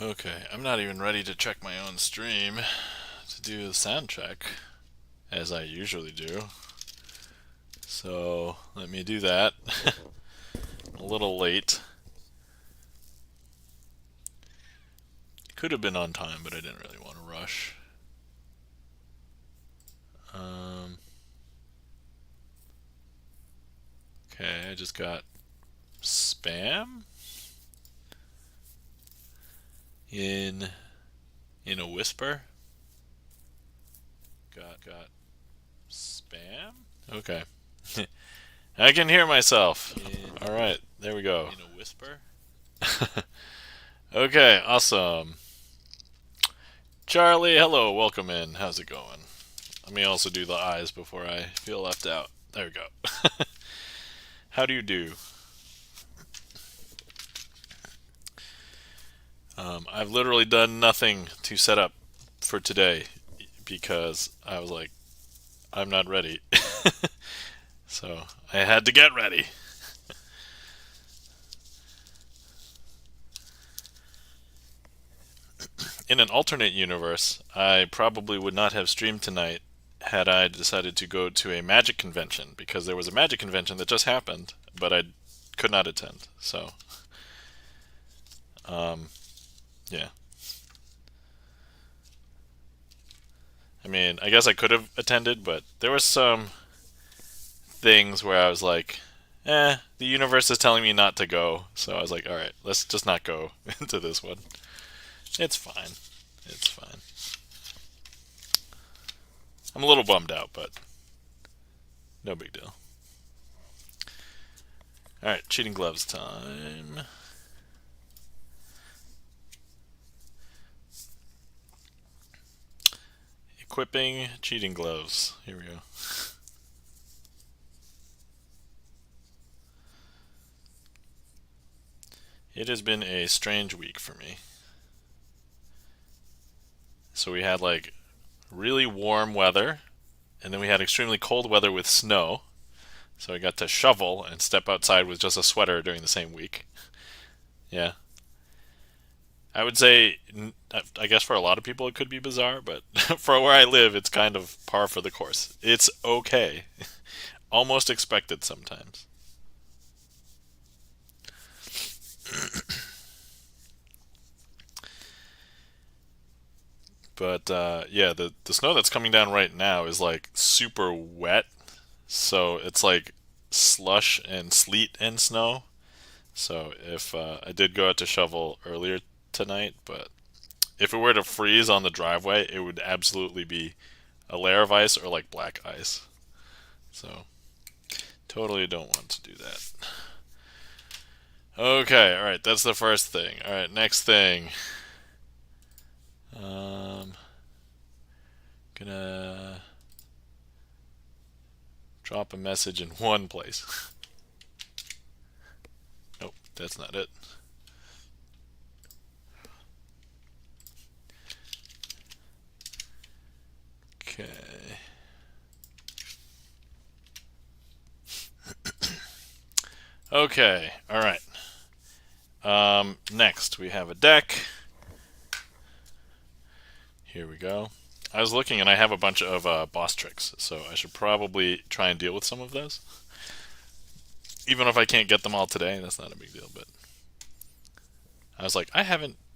Okay, I'm not even ready to check my own stream to do the sound check, as I usually do. So let me do that. A little late. Could have been on time, but I didn't really want to rush. Um, okay, I just got spam in in a whisper. Got spam. Okay, I can hear myself. All right, there we go. In a whisper. Okay, awesome. Charlie, hello, welcome in. How's it going? Let me also do the eyes before I feel left out. There we go. How do you do? I've literally done nothing to set up for today because I was like, I'm not ready. So I had to get ready. In an alternate universe, I probably would not have streamed tonight had I decided to go to a magic convention because there was a magic convention that just happened, but I could not attend. So, um, yeah. I mean, I guess I could have attended, but there was some things where I was like, the universe is telling me not to go. So I was like, all right, let's just not go into this one. It's fine. It's fine. I'm a little bummed out, but no big deal. All right, cheating gloves time. Equipping cheating gloves. Here we go. It has been a strange week for me. So we had like really warm weather, and then we had extremely cold weather with snow. So I got to shovel and step outside with just a sweater during the same week. Yeah. I would say, I guess for a lot of people it could be bizarre, but for where I live, it's kind of par for the course. It's okay. Almost expected sometimes. But yeah, the snow that's coming down right now is like super wet. So it's like slush and sleet and snow. So if I did go out to shovel earlier tonight, but if it were to freeze on the driveway, it would absolutely be a layer of ice or like black ice. So totally don't want to do that. Okay, all right, that's the first thing. All right, next thing. Um, gonna drop a message in one place. Nope, that's not it. Okay. Okay, all right. Next, we have a deck. Here we go. I was looking and I have a bunch of boss tricks, so I should probably try and deal with some of those. Even if I can't get them all today, that's not a big deal, but I was like, I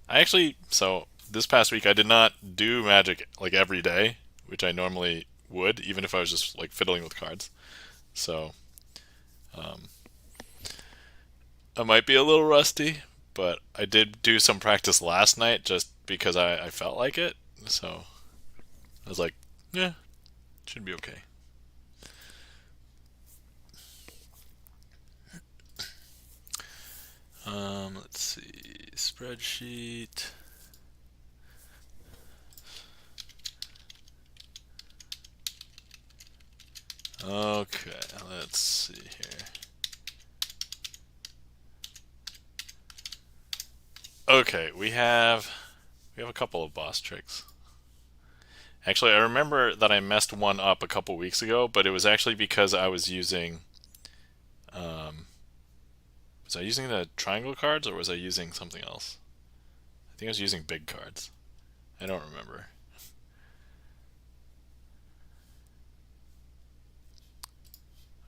actually, so this past week I did not do magic like every day, which I normally would, even if I was just like fiddling with cards. So, um, I might be a little rusty, but I did do some practice last night just because I felt like it. So I was like, yeah, should be okay. Let's see, spreadsheet. Okay, let's see here. Okay, we have a couple of boss tricks. Actually, I remember that I messed one up a couple weeks ago, but it was actually because I was using was I using the triangle cards or was I using something else? I think I was using big cards. I don't remember.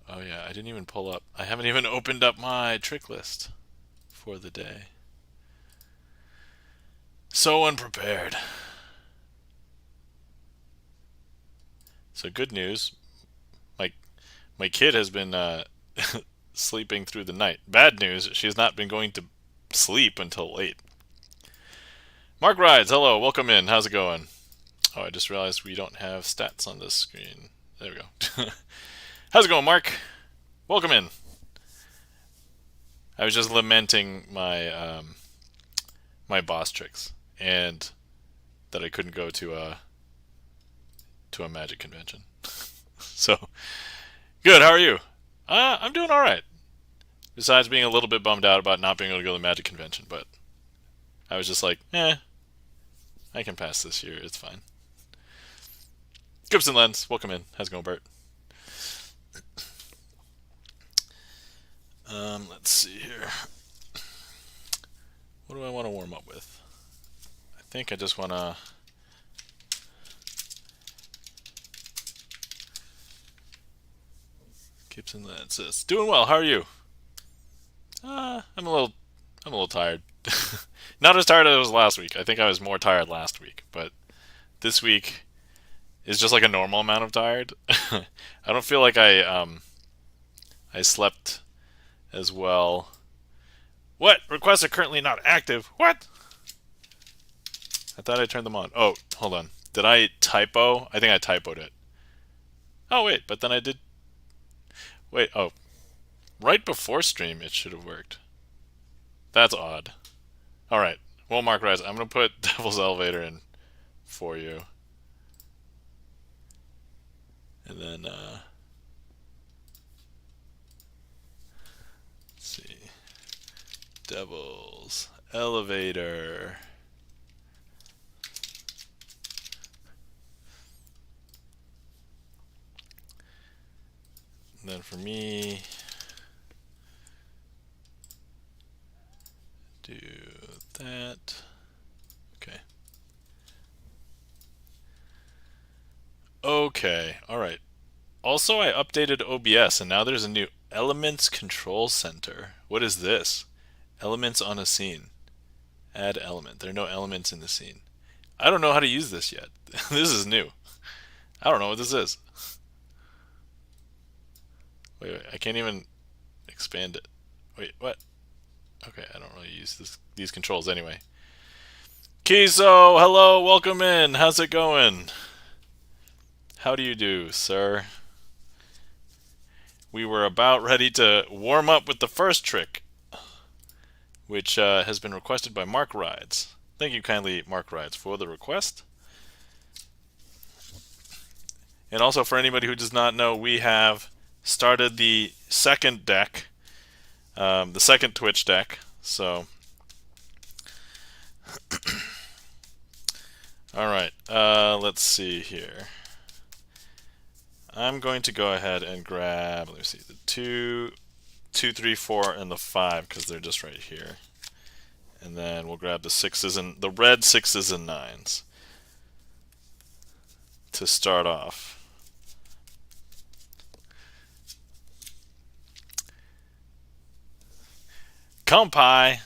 Oh yeah, I didn't even pull up. I haven't even opened up my trick list for the day. So unprepared. So good news. My kid has been sleeping through the night. Bad news, she's not been going to sleep until late. Mark Rides, hello, welcome in. How's it going? Oh, I just realized we don't have stats on this screen. There we go. How's it going, Mark? Welcome in. I was just lamenting my my boss tricks and that I couldn't go to a magic convention. So good. How are you? I'm doing all right. Besides being a little bit bummed out about not being able to go to the magic convention, but I was just like, I can pass this year. It's fine. Gibson Lens, welcome in. How's it going, Bert? Let's see here. What do I want to warm up with? I think I just want to... Gibson Lens says, doing well. How are you? I'm a little tired. Not as tired as I was last week. I think I was more tired last week, but this week is just like a normal amount of tired. I don't feel like I slept as well. What? Requests are currently not active. What? I thought I turned them on. Oh, hold on. Did I typo? I think I typoed it. Oh, wait, but then I did... Wait, oh. Right before stream, it should have worked. That's odd. Alright. Well, Mark Rise, I'm going to put Devil's Elevator in for you. And then, let's see. Devil's Elevator. And then for me, do that. Okay. Okay, alright. Also, I updated OBS, and now there's a new Elements Control Center. What is this? Elements on a scene. Add element. There are no elements in the scene. I don't know how to use this yet. This is new. I don't know what this is. Wait, I can't even expand it. Wait, what? Okay, I don't really use these controls anyway. Kiso, hello, welcome in. How's it going? How do you do, sir? We were about ready to warm up with the first trick, which has been requested by Mark Rides. Thank you kindly, Mark Rides, for the request. And also, for anybody who does not know, we have started the second deck, the second Twitch deck. So, all right, let's see here. I'm going to go ahead and grab, let me see, the 2, 3, 4, and the 5 because they're just right here. And then we'll grab the 6s and the red 6s and 9s to start off. Kampai.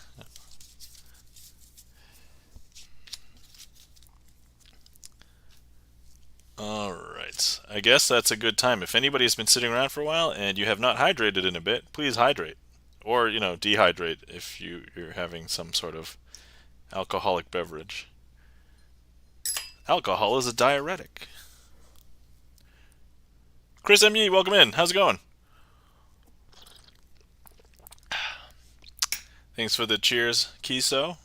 Alright, I guess that's a good time. If anybody's been sitting around for a while and you have not hydrated in a bit, please hydrate. Or, you know, dehydrate if you're having some sort of alcoholic beverage. Alcohol is a diuretic. Chris M.E., welcome in. How's it going? Thanks for the cheers, Kiso.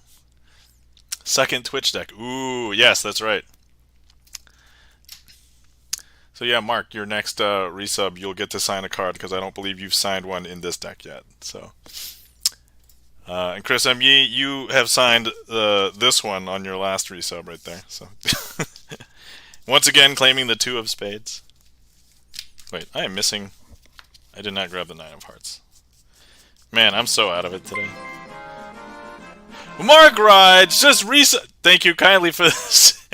Second Twitch deck. Ooh, yes, that's right. So yeah, Mark, your next resub, you'll get to sign a card because I don't believe you've signed one in this deck yet. So, and Chris M.E., you have signed this one on your last resub right there. So, once again, claiming the 2 of spades. Wait, I am missing. I did not grab the 9 of hearts. Man, I'm so out of it today. Mark Rides just Thank you kindly for this,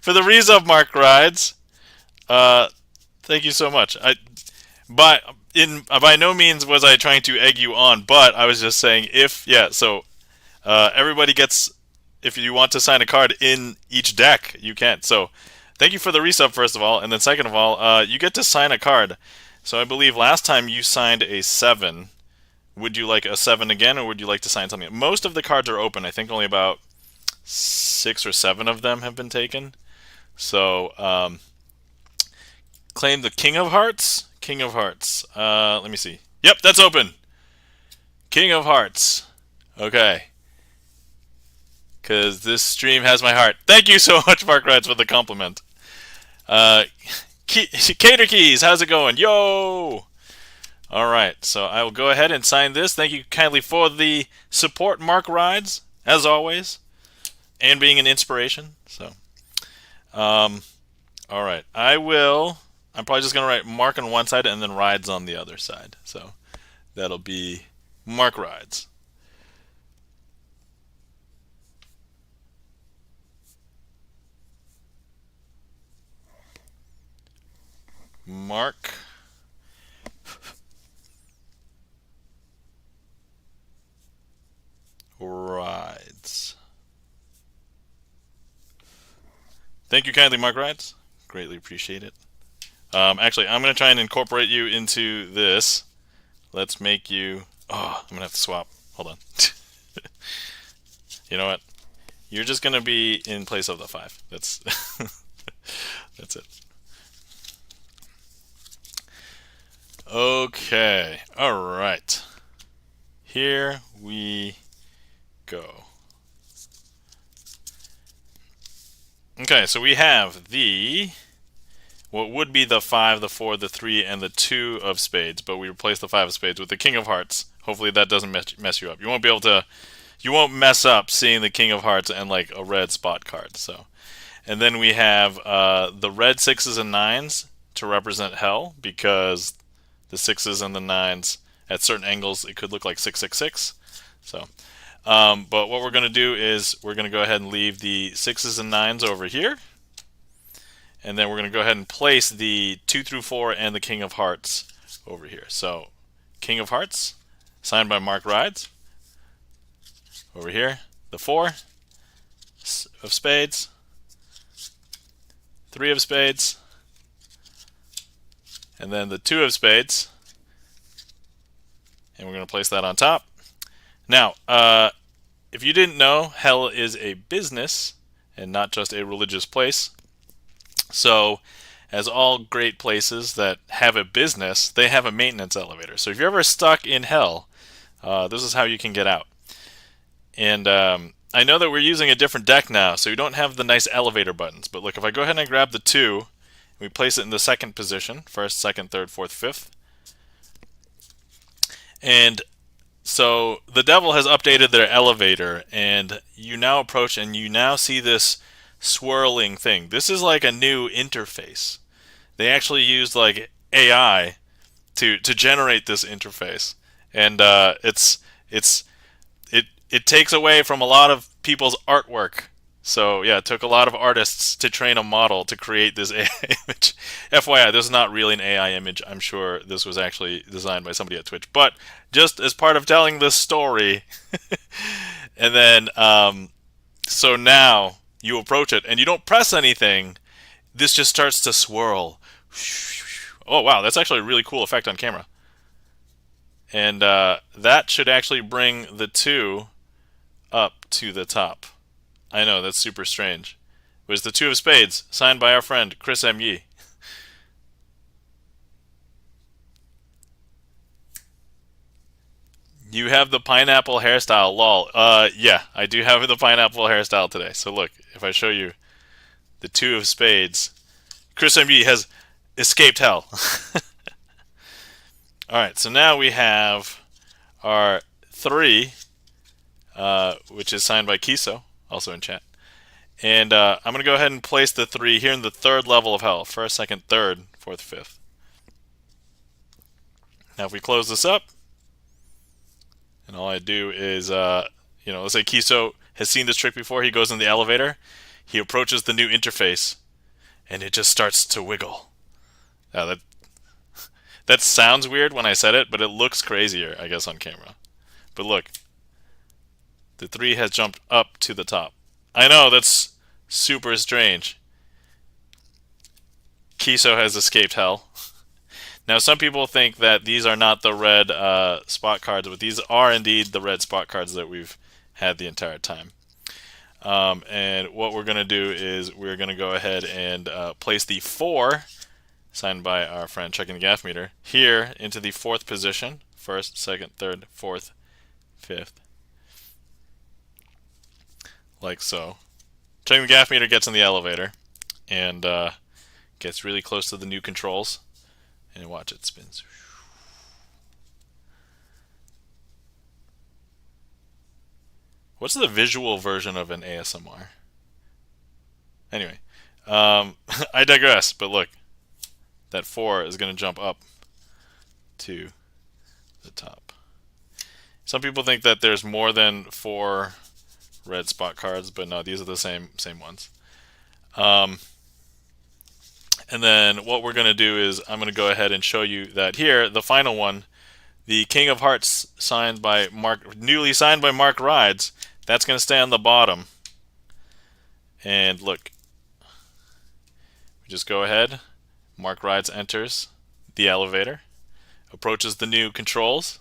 for the resub, Mark Rides. Thank you so much. But by no means was I trying to egg you on, but I was just saying so everybody gets, if you want to sign a card in each deck, you can. So thank you for the resub, first of all, and then second of all, you get to sign a card. So I believe last time you signed a 7. Would you like a 7 again, or would you like to sign something? Most of the cards are open. I think only about 6 or 7 of them have been taken. So claim the King of Hearts. King of Hearts. Let me see. Yep, that's open. King of Hearts. Okay. Because this stream has my heart. Thank you so much, Mark Rides, for the compliment. Cater Keys, how's it going? Yo! Alright, so I will go ahead and sign this. Thank you kindly for the support, Mark Rides, as always, and being an inspiration. So, alright, I'm probably just going to write Mark on one side and then Rides on the other side. So, that'll be Mark Rides. Mark Rides. Thank you kindly, Mark Rides. Greatly appreciate it. Actually, I'm going to try and incorporate you into this. Let's make you... Oh, I'm going to have to swap. Hold on. You know what? You're just going to be in place of the 5. That's that's it. Okay. All right. Here we go. Okay, so we have what would be the 5, the 4, the 3, and the 2 of spades, but we replace the 5 of spades with the King of Hearts. Hopefully that doesn't mess you up. You won't mess up seeing the King of Hearts and like a red spot card. So, and then we have the red 6s and 9s to represent hell, because the 6s and the 9s at certain angles it could look like 666. So, but what we're going to do is we're going to go ahead and leave the 6s and 9s over here. And then we're going to go ahead and place the 2 through 4 and the King of Hearts over here. So, King of Hearts, signed by Mark Rides. Over here, the 4 of spades, 3 of spades, and then the 2 of spades. And we're going to place that on top. Now, if you didn't know, hell is a business and not just a religious place. So, as all great places that have a business, they have a maintenance elevator. So if you're ever stuck in hell, this is how you can get out. And I know that we're using a different deck now, so we don't have the nice elevator buttons. But look, if I go ahead and I grab the 2, we place it in the second position, first, second, third, fourth, fifth. And so the devil has updated their elevator, and you now approach and you now see this swirling thing. This is like a new interface. They actually used like AI to generate this interface, and it takes away from a lot of people's artwork. So yeah, it took a lot of artists to train a model to create this AI image. FYI, this is not really an AI image. I'm sure this was actually designed by somebody at Twitch, but just as part of telling this story. And then so now you approach it and you don't press anything. This just starts to swirl. Oh wow, that's actually a really cool effect on camera. And that should actually bring the 2 up to the top. I know, that's super strange. It was the 2 of spades, signed by our friend Chris M. Yee. You have the pineapple hairstyle, lol. Yeah, I do have the pineapple hairstyle today. So look, if I show you the 2 of spades, Chris M. Yee has escaped hell. Alright, so now we have our 3, which is signed by Kiso, also in chat. And I'm going to go ahead and place the 3 here in the 3rd level of hell. First, second, third, fourth, fifth. Now if we close this up, and all I do is, let's say Kiso has seen this trick before. He goes in the elevator, he approaches the new interface, and it just starts to wiggle. Now that sounds weird when I said it, but it looks crazier, I guess, on camera. But look, the 3 has jumped up to the top. I know, that's super strange. Kiso has escaped hell. Now, some people think that these are not the red spot cards, but these are indeed the red spot cards that we've had the entire time. And what we're going to do is we're going to go ahead and place the 4, signed by our friend checking the gaff meter, here into the 4th position. 1st, 2nd, 3rd, 4th, 5th. Like so. Checking the gaff meter gets in the elevator and gets really close to the new controls. And watch it spins. What's the visual version of an ASMR? Anyway, I digress, but look. That 4 is going to jump up to the top. Some people think that there's more than 4 red spot cards, but no, these are the same ones. And then what we're going to do is I'm going to go ahead and show you that here, the final one, the King of Hearts signed by newly signed by Mark Rides, that's going to stay on the bottom. And look, we just go ahead. Mark Rides enters the elevator, approaches the new controls.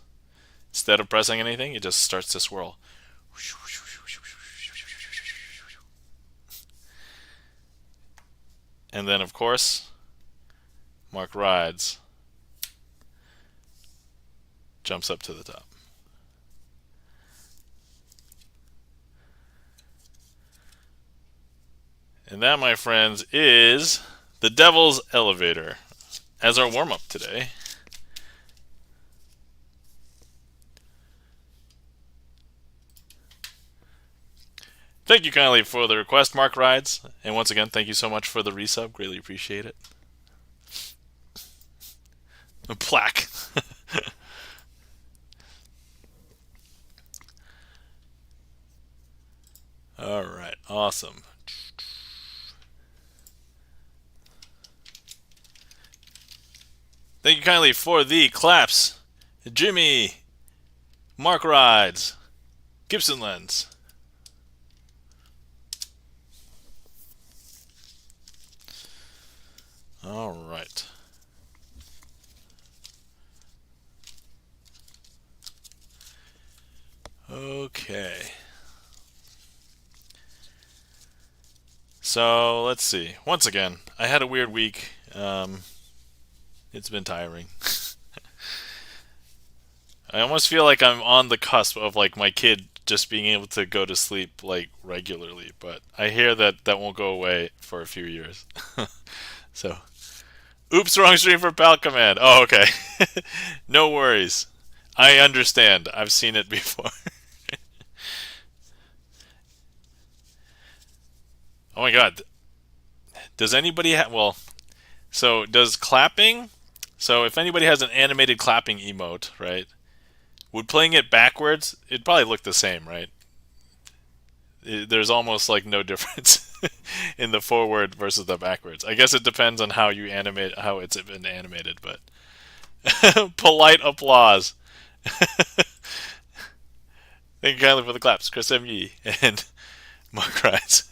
Instead of pressing anything, it just starts to swirl. And then, of course, Mark Rides jumps up to the top. And that, my friends, is the Devil's Elevator as our warm-up today. Thank you kindly for the request, Mark Rides. And once again, thank you so much for the resub. Greatly appreciate it. A plaque. Alright, awesome. Thank you kindly for the claps. Jimmy, Mark Rides, Gibson Lens. All right. Okay. So let's see. Once again, I had a weird week. It's been tiring. I almost feel like I'm on the cusp of like my kid just being able to go to sleep like regularly, but I hear that that won't go away for a few years. So, oops, wrong stream for Pal Command. Oh, okay. No worries. I understand. I've seen it before. Oh my god. Does anybody have... Well, so does clapping... So if anybody has an animated clapping emote, right? Would playing it backwards, it'd probably look the same, right? There's almost like no difference in the forward versus the backwards. I guess it depends on how you animate, how it's been animated, but polite applause. Thank you kindly for the claps, Chris M.E. and Mark Rice.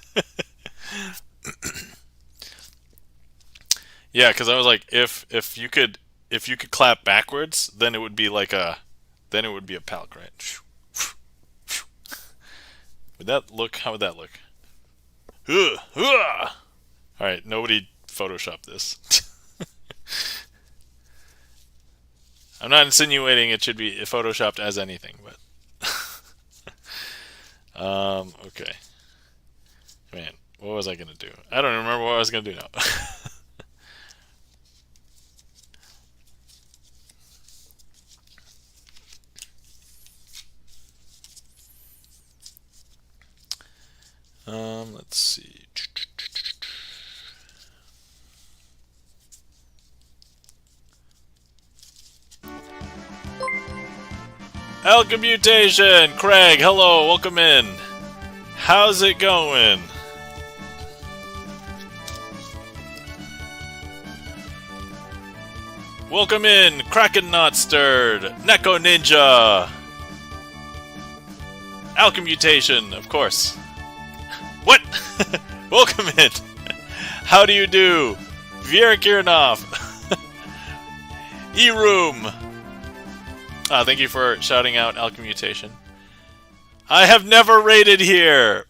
Yeah, because I was like, if you could clap backwards, then it would be like a palk, right? Would that look? How would that look? All right, nobody Photoshop this. I'm not insinuating it should be photoshopped as anything, but okay. Man, what was I gonna do? I don't remember what I was gonna do now. Let's see. Alchemy Mutation! Craig, hello, welcome in. How's it going? Welcome in, Kraken Not Stirred, Neko Ninja, Alchemutation, of course. What? Welcome in. How do you do? Viera Kirinov. E-Room. Thank you for shouting out Alchemutation. I have never raided here.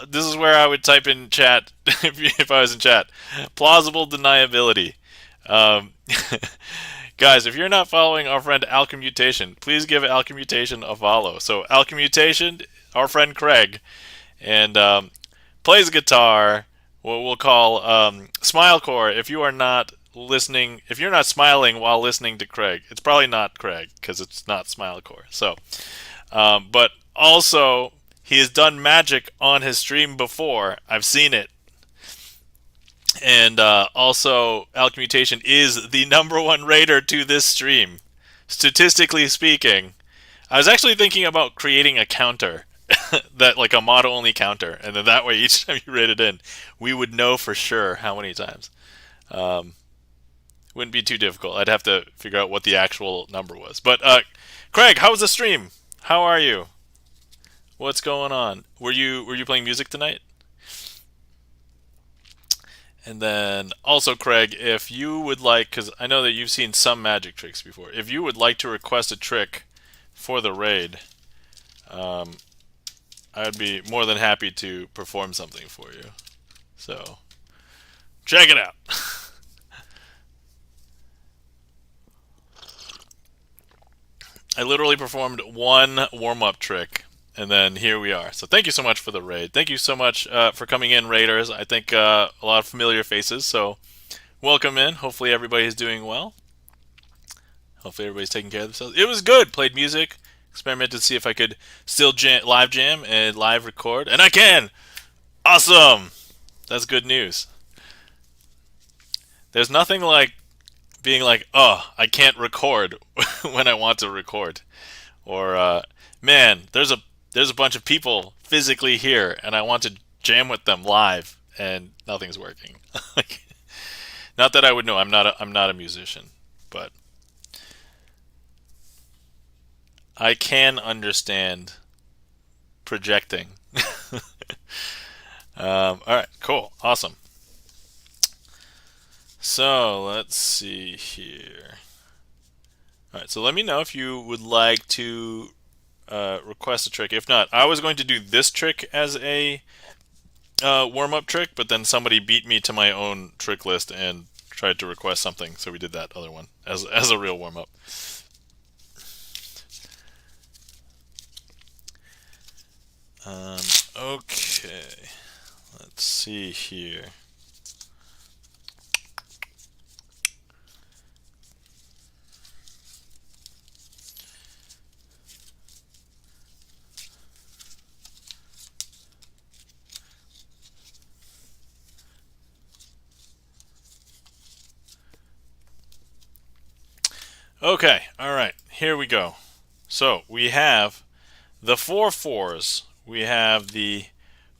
This is where I would type in chat if I was in chat. Plausible deniability. Guys, if you're not following our friend Alchemutation, please give Alchemutation a follow. So Alchemutation, our friend Craig, and plays guitar. What we'll call Smilecore. If you are not listening, if you're not smiling while listening to Craig, it's probably not Craig because it's not Smilecore. So, but also he has done magic on his stream before. I've seen it. And also, Alchemutation is the #1 raider to this stream. Statistically speaking, I was actually thinking about creating a counter, that like a mod-only counter, and then that way each time you raided in, we would know for sure how many times. Wouldn't be too difficult. I'd have to figure out what the actual number was. But Craig, how was the stream? How are you? What's going on? Were you playing music tonight? And then also, Craig, if you would like, because I know that you've seen some magic tricks before, if you would like to request a trick for the raid, I would be more than happy to perform something for you. So, check it out. I literally performed one warm-up trick, and then here we are. So thank you so much for the raid. Thank you so much for coming in, raiders. I think a lot of familiar faces, so welcome in. Hopefully everybody's doing well. Hopefully everybody's taking care of themselves. It was good. Played music. Experimented to see if I could still live jam and live record. And I can! Awesome! That's good news. There's nothing like being like, oh, I can't record when I want to record. Or, man, there's a bunch of people physically here, and I want to jam with them live, and nothing's working. Not that I would know. I'm not a musician, but I can understand projecting. All right, cool, awesome. So let's see here. All right, so let me know if you would like to request a trick. If not, I was going to do this trick as a warm-up trick, but then somebody beat me to my own trick list and tried to request something, so we did that other one as a real warm-up. Okay, let's see here. Okay, alright, here we go. So, we have the 4 fours. We have the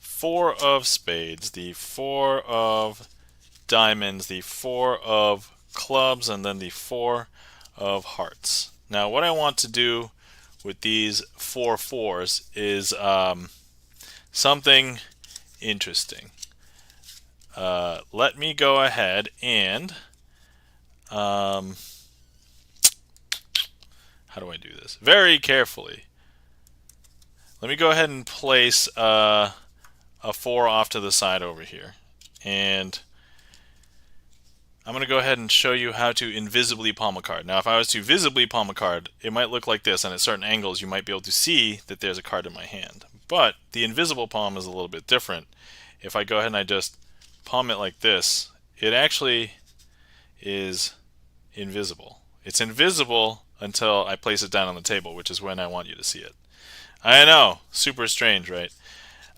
4 of spades, the 4 of diamonds, the 4 of clubs, and then the 4 of hearts. Now, what I want to do with these 4 fours is something interesting. Let me go ahead and how do I do this? Very carefully. Let me go ahead and place a 4 off to the side over here. And I'm going to go ahead and show you how to invisibly palm a card. Now, if I was to visibly palm a card, it might look like this, and at certain angles you might be able to see that there's a card in my hand. But the invisible palm is a little bit different. If I go ahead and I just palm it like this, it actually is invisible. It's invisible until I place it down on the table, which is when I want you to see it. I know, super strange, right?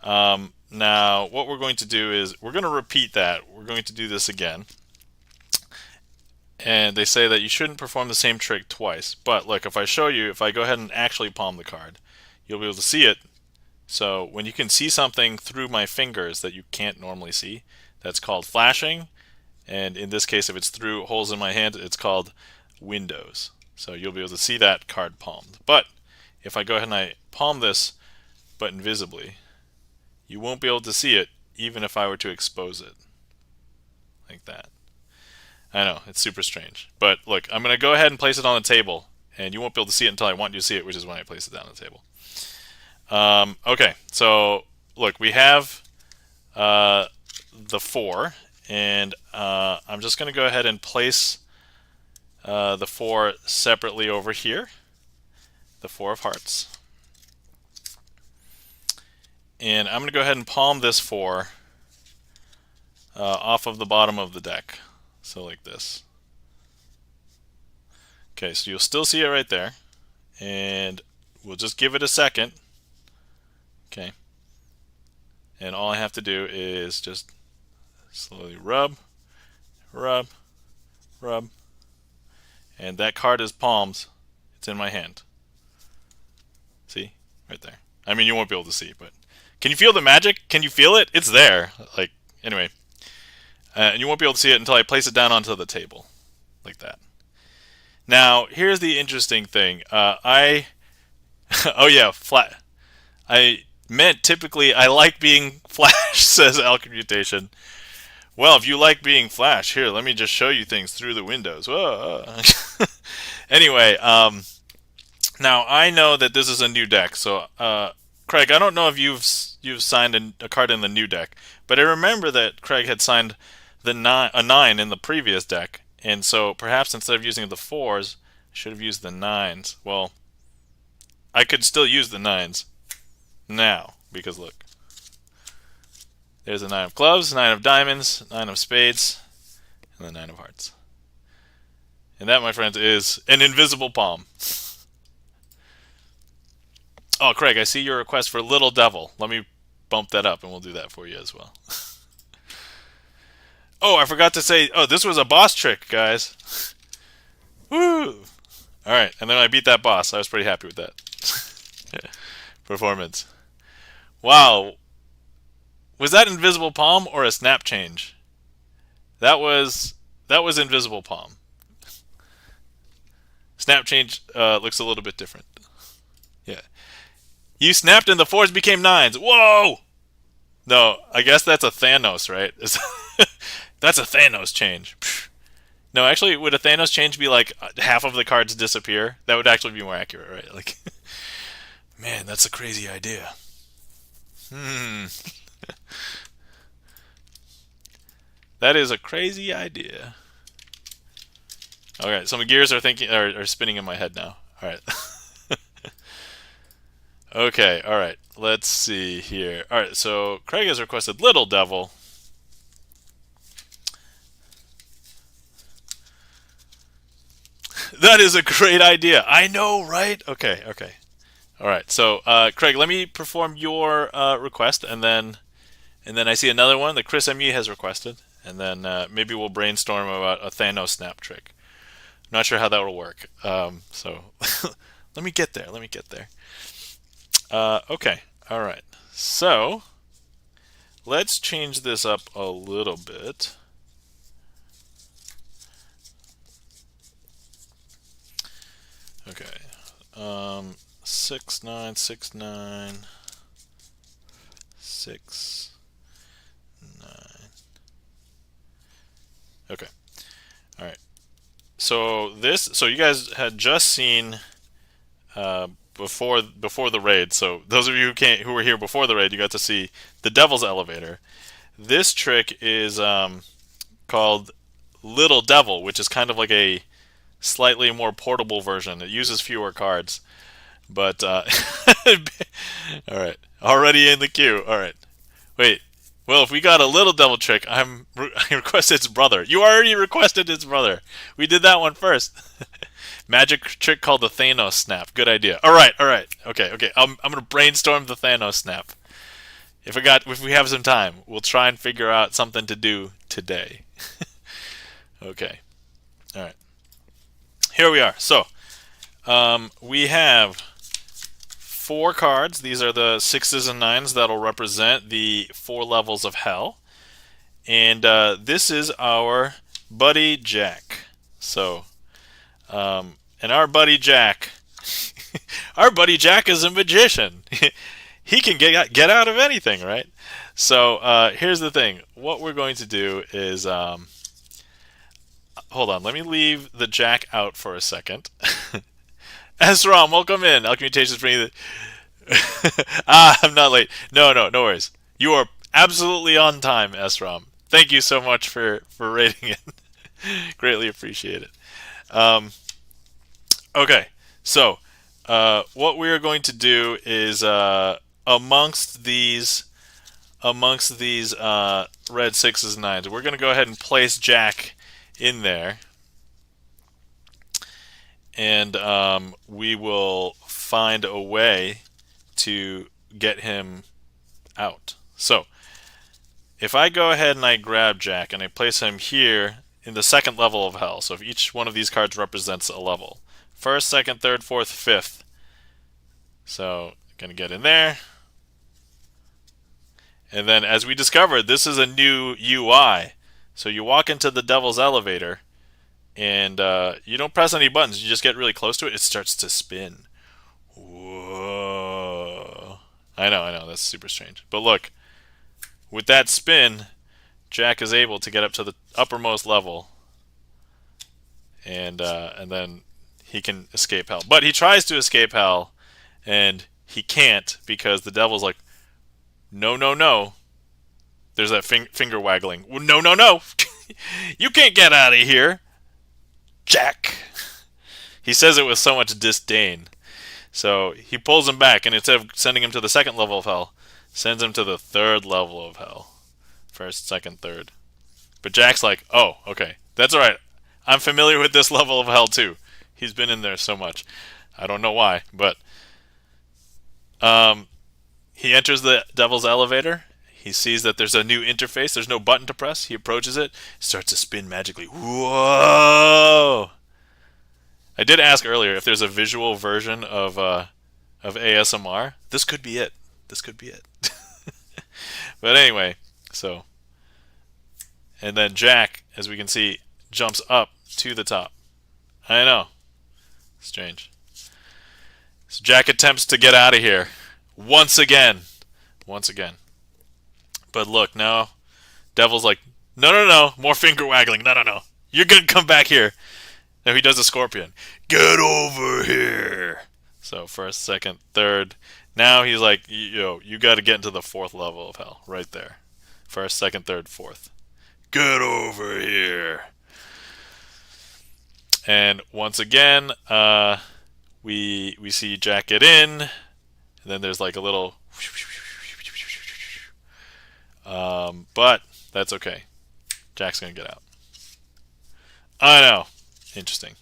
Now, what we're going to do is we're going to repeat that. We're going to do this again. And they say that you shouldn't perform the same trick twice. But look, if I show you, if I go ahead and actually palm the card, you'll be able to see it. So when you can see something through my fingers that you can't normally see, that's called flashing. And in this case, if it's through holes in my hand, it's called windows. So you'll be able to see that card palmed. But if I go ahead and I palm this, but invisibly, you won't be able to see it even if I were to expose it. Like that. I know, it's super strange. But look, I'm going to go ahead and place it on the table, and you won't be able to see it until I want you to see it, which is when I place it down on the table. Okay, so look, we have the 4, and I'm just going to go ahead and place the 4 separately over here, the 4 of hearts. And I'm going to go ahead and palm this 4 off of the bottom of the deck. So like this. Okay, so you'll still see it right there. And we'll just give it a second. Okay. And all I have to do is just slowly rub, rub, rub. And that card is palmed. It's in my hand. See? Right there. I mean, you won't be able to see, but can you feel the magic? Can you feel it? It's there. Like, anyway. And you won't be able to see it until I place it down onto the table. Like that. Now, here's the interesting thing. Oh yeah, flat. I meant typically I like being flash, says Alcommutation. Well, if you like being flash, here, let me just show you things through the windows. Whoa. Anyway, now I know that this is a new deck, so Craig, I don't know if you've signed a card in the new deck, but I remember that Craig had signed a 9 in the previous deck, and so perhaps instead of using the 4s, I should have used the 9s. Well, I could still use the 9s now, because look. There's the 9 of clubs, 9 of diamonds, 9 of spades, and the 9 of hearts. And that, my friends, is an invisible palm. Oh, Craig, I see your request for Little Devil. Let me bump that up, and we'll do that for you as well. Oh, I forgot to say, this was a boss trick, guys. Woo! Alright, and then I beat that boss. I was pretty happy with that. Performance. Wow. Was that invisible palm or a snap change? That was invisible palm. Snap change looks a little bit different. Yeah. You snapped and the 4s became 9s. Whoa! No, I guess that's a Thanos, right? That's a Thanos change. No, actually, would a Thanos change be like half of the cards disappear? That would actually be more accurate, right? Like, man, that's a crazy idea. That is a crazy idea. Okay, some gears are spinning in my head now. All right. Okay, all right. Let's see here. All right, so Craig has requested Little Devil. That is a great idea. I know, right? Okay. All right. So, Craig, let me perform your request, and then I see another one that Chris ME has requested, and then maybe we'll brainstorm about a Thanos snap trick. I'm not sure how that will work. So, let me get there. Okay. All right. So, let's change this up a little bit. Okay. 6 9 6 9 6 9. Okay. All right. So you guys had just seen before the raid. So those of you who were here before the raid, you got to see the Devil's Elevator. This trick is called Little Devil, which is kind of like a slightly more portable version. It uses fewer cards, but all right, already in the queue. All right, wait. Well, if we got a Little Devil trick, I requested its brother. You already requested its brother. We did that one first. Magic trick called the Thanos snap. Good idea. All right. Okay. I'm gonna brainstorm the Thanos snap. If we have some time, we'll try and figure out something to do today. Okay. All right. Here we are. So, we have 4 cards. These are the 6s and 9s that'll represent the 4 levels of hell. And this is our buddy Jack. So, and our buddy Jack, our buddy Jack is a magician. He can get out of anything, right? So here's the thing. What we're going to do is, hold on. Let me leave the Jack out for a second. Esrom, welcome in. Alchemutations bringing the... I'm not late. No worries. You are absolutely on time, Esrom. Thank you so much for rating it. Greatly appreciate it. Okay, so what we are going to do is amongst these red 6s and 9s, we're going to go ahead and place Jack in there, and we will find a way to get him out. So if I go ahead and I grab Jack and I place him here in the 2nd level of hell, so if each one of these cards represents a level, 1st, 2nd, 3rd, 4th, 5th. So gonna get in there. And then as we discovered, this is a new UI. So you walk into the Devil's Elevator and you don't press any buttons, you just get really close to it, it starts to spin. Whoa. I know, that's super strange. But look, with that spin, Jack is able to get up to the uppermost level, and then he can escape hell. But he tries to escape hell, and he can't because the devil's like, no. There's that finger waggling. No. You can't get out of here, Jack. He says it with so much disdain. So he pulls him back, and instead of sending him to the 2nd level of hell, sends him to the 3rd level of hell. 1st, 2nd, 3rd. But Jack's like, oh, okay, that's alright. I'm familiar with this level of hell too. He's been in there so much. I don't know why, but he enters the Devil's Elevator. He sees that there's a new interface. There's no button to press. He approaches it. Starts to spin magically. Whoa! I did ask earlier if there's a visual version of ASMR. This could be it. But anyway, so... And then Jack, as we can see, jumps up to the top. I know. Strange. So Jack attempts to get out of here. Once again. But look, now, Devil's like, no. More finger waggling. No. You're going to come back here. Now he does a scorpion. Get over here. So 1st, 2nd, 3rd. Now he's like, yo, you got to get into the 4th level of hell. Right there. 1st, 2nd, 3rd, 4th. Get over here. And once again, we see Jack get in, and then there's like a little, but that's okay. Jack's gonna get out. I know, interesting.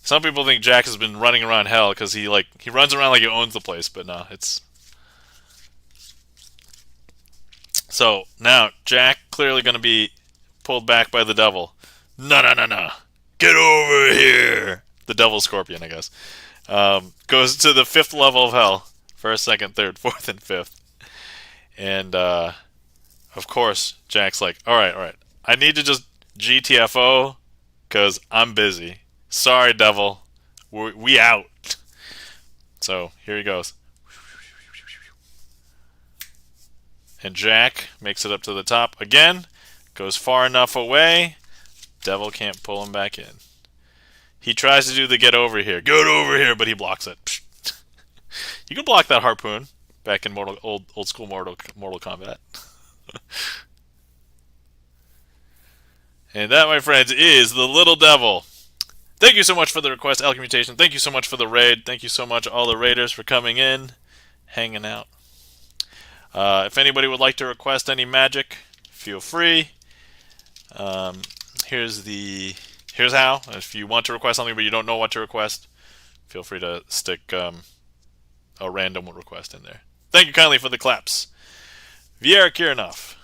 Some people think Jack has been running around hell because he runs around like he owns the place, but no, it's. So now Jack clearly going to be pulled back by the devil. No. Get over here. The devil scorpion, I guess. Goes to the 5th level of hell. 1st, 2nd, 3rd, 4th, and 5th. And of course, Jack's like, all right. I need to just GTFO because I'm busy. Sorry, devil. We out. So here he goes. And Jack makes it up to the top again. Goes far enough away. Devil can't pull him back in. He tries to do the get over here, but he blocks it. You can block that harpoon back in old school Mortal Kombat. And that, my friends, is the Little Devil. Thank you so much for the request, Alchemutations. Thank you so much for the raid. Thank you so much, all the raiders, for coming in, hanging out. If anybody would like to request any magic, feel free. Here's how. If you want to request something but you don't know what to request, feel free to stick a random request in there. Thank you kindly for the claps. Viera Kirinov.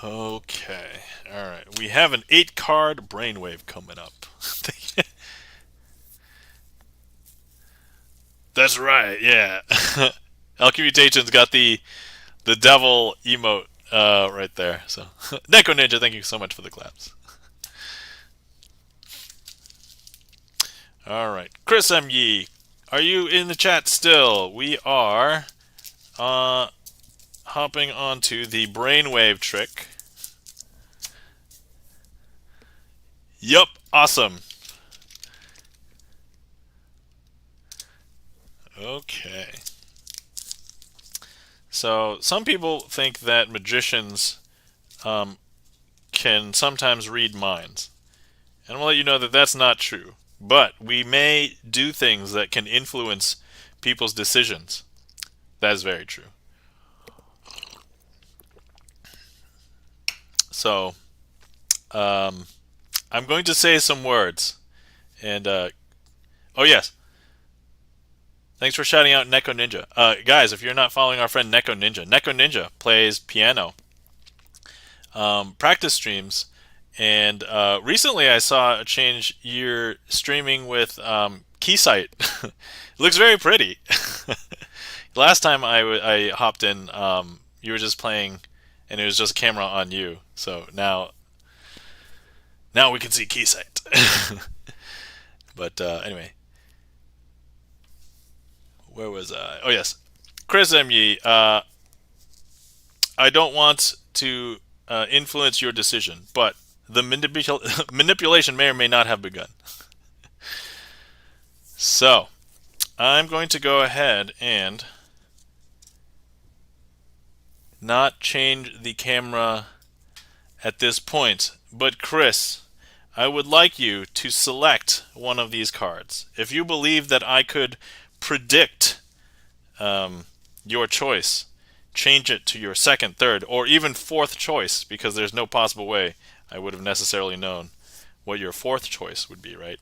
Okay. Alright. We have an 8-card brainwave coming up. That's right. Yeah. Alcumutation's got the devil emote right there. So, Neko Ninja, thank you so much for the claps. All right, Chris M. Yee, are you in the chat still? We are hopping onto the brainwave trick. Yup, awesome. Okay. So some people think that magicians can sometimes read minds. And I'm going to let you know that that's not true. But we may do things that can influence people's decisions. That is very true. So, I'm going to say some words. And, oh yes. Thanks for shouting out Neko Ninja. Guys, if you're not following our friend Neko Ninja plays piano, practice streams, and recently I saw a change. You're streaming with Keysight. It looks very pretty. Last time I hopped in, you were just playing, and it was just a camera on you. So now we can see Keysight. But anyway, where was I? Oh yes, Chris M. Yee. I don't want to influence your decision, but the manipulation may or may not have begun. So, I'm going to go ahead and not change the camera at this point. But Chris, I would like you to select one of these cards. If you believe that I could predict your choice, change it to your second, third, or even fourth choice, because there's no possible way I would have necessarily known what your fourth choice would be, right?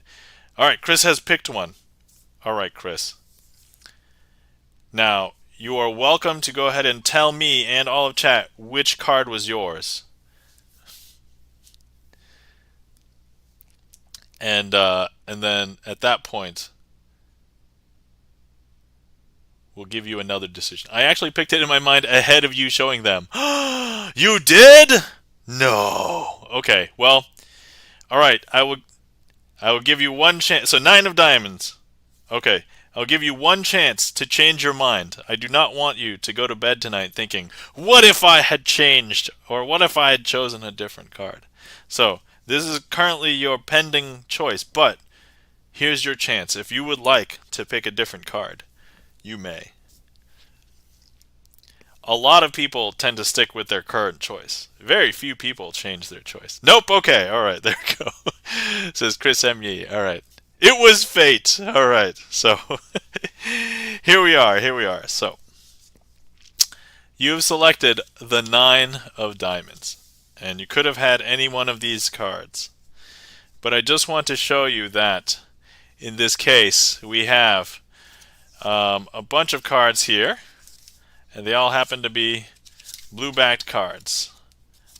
Alright, Chris has picked one. Alright, Chris. Now, you are welcome to go ahead and tell me and all of chat which card was yours. And then at that point, we'll give you another decision. I actually picked it in my mind ahead of you showing them. You did? No. Okay, well, alright, I will give you one chance. So 9 of diamonds. Okay, I'll give you one chance to change your mind. I do not want you to go to bed tonight thinking, what if I had changed? Or what if I had chosen a different card? So, this is currently your pending choice, but here's your chance. If you would like to pick a different card, you may. A lot of people tend to stick with their current choice. Very few people change their choice. Nope, okay, alright, there we go. Says Chris M. Yee, alright. It was fate! Alright, so here we are. So, you have selected the 9 of diamonds. And you could have had any one of these cards. But I just want to show you that in this case we have a bunch of cards here, and they all happen to be blue-backed cards.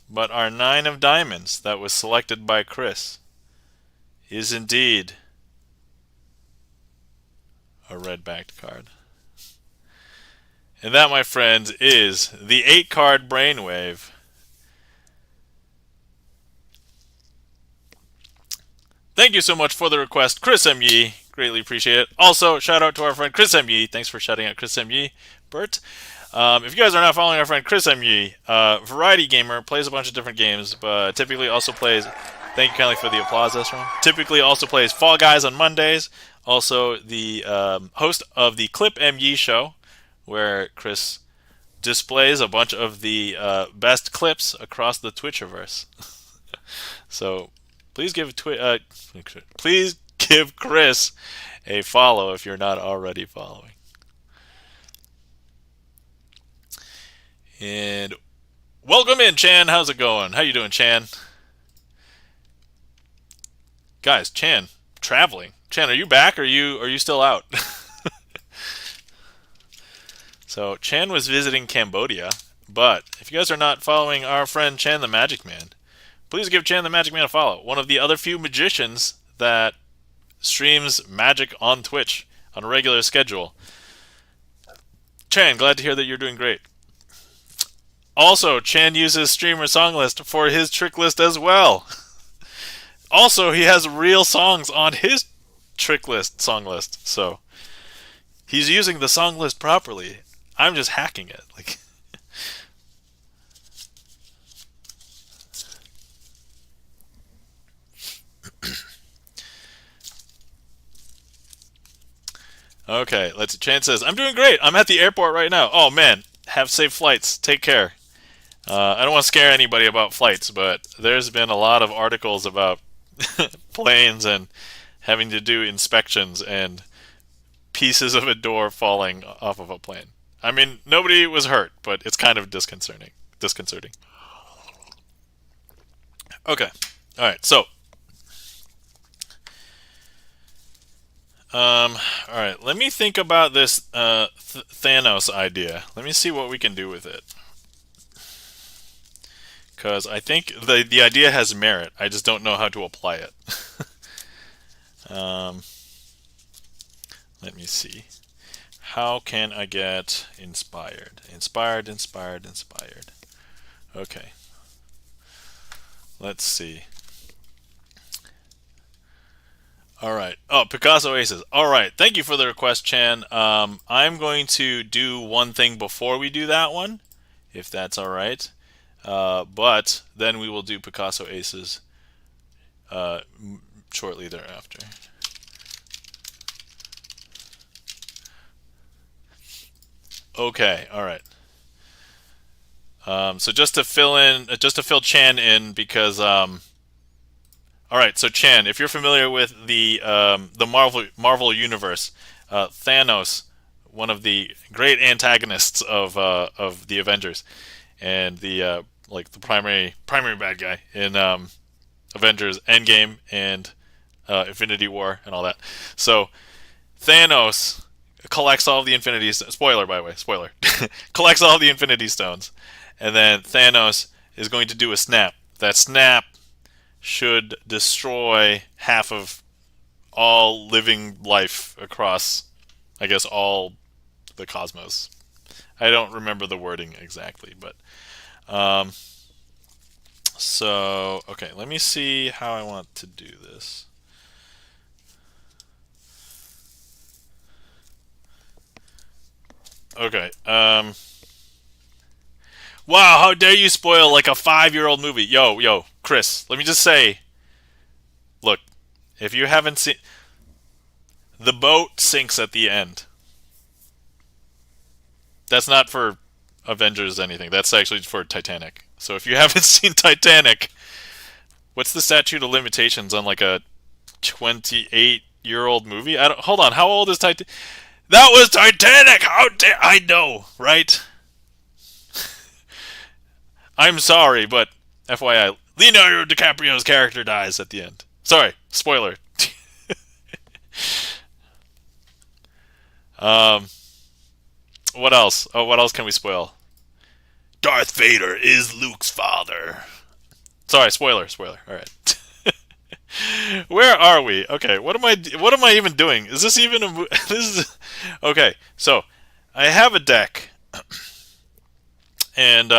But our 9 of diamonds that was selected by Chris is indeed a red-backed card. And that, my friends, is the 8-card brainwave. Thank you so much for the request, Chris M. Yee. Greatly appreciate it. Also, shout out to our friend Chris M. Yee. Thanks for shouting out Chris M. Yee, Bert. If you guys are not following our friend Chris M. Yee, variety gamer, plays a bunch of different games, but typically also plays... Thank you kindly for the applause, Esron. Typically also plays Fall Guys on Mondays. Also the host of the Clip M. Yee show, where Chris displays a bunch of the best clips across the Twitchiverse. So... Please give Chris a follow if you're not already following. And welcome in, Chan. How's it going? How you doing, Chan? Guys, Chan, traveling. Chan, are you back or are you still out? So Chan was visiting Cambodia, but if you guys are not following our friend Chan the Magic Man, please give Chan the Magic Man a follow. One of the other few magicians that streams magic on Twitch. on a regular schedule. Chan, glad to hear that you're doing great. Also, Chan uses StreamerSonglist for his trick list as well. Also, he has real songs on his trick list song list, so he's using the song list properly. I'm just hacking it. Like, okay, let's. Chan says, "I'm doing great. I'm at the airport right now. Oh man, have safe flights. Take care." I don't want to scare anybody about flights, but there's been a lot of articles about planes and having to do inspections and pieces of a door falling off of a plane. I mean, nobody was hurt, but it's kind of disconcerting. Okay. All right. So, all right. Let me think about this Thanos idea. Let me see what we can do with it. Because I think the idea has merit. I just don't know how to apply it. Let me see. How can I get inspired? Inspired. Okay. Let's see. All right. Oh, Picasso Aces. All right. Thank you for the request, Chan. I'm going to do one thing before we do that one, if that's all right. But then we will do Picasso Aces shortly thereafter. Okay, all right. So just to fill Chan in, because all right. So Chan, if you're familiar with the Marvel universe, Thanos, one of the great antagonists of the Avengers, and the like the primary bad guy in Avengers Endgame and Infinity War and all that. So Thanos collects all of the Infinity Stones. Spoiler, by the way, spoiler. Collects all of the Infinity Stones, and then Thanos is going to do a snap. That snap should destroy half of all living life across, I guess, all the cosmos. I don't remember the wording exactly, but so okay, let me see how I want to do this. Okay. Wow, how dare you spoil like a 5-year-old movie? Yo, Chris, let me just say, look, if you haven't seen, the boat sinks at the end. That's not for Avengers anything. That's actually for Titanic. So if you haven't seen Titanic, what's the statute of limitations on like a 28-year-old movie? Hold on, how old is Titanic? That was Titanic! How dare I know, right? I'm sorry, but FYI, Leonardo DiCaprio's character dies at the end. Sorry, spoiler. What else? Oh, what else can we spoil? Darth Vader is Luke's father. Sorry, spoiler. All right. Where are we? Okay, what am I even doing? Is this even a this is okay? So, I have a deck, and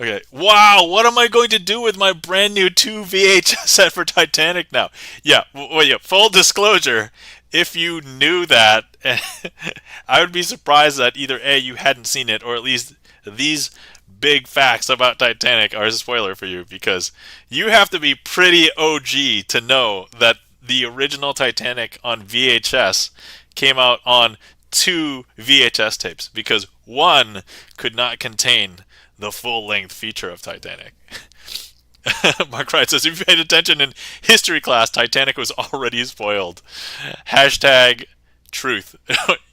okay. Wow, what am I going to do with my brand new 2 VHS set for Titanic now? Yeah, yeah. Full disclosure, if you knew that, I would be surprised that either A, you hadn't seen it, or at least these big facts about Titanic are a spoiler for you, because you have to be pretty OG to know that the original Titanic on VHS came out on 2 VHS tapes, because one could not contain the full-length feature of Titanic. Mark Wright says, if you paid attention in history class, Titanic was already spoiled. Hashtag truth.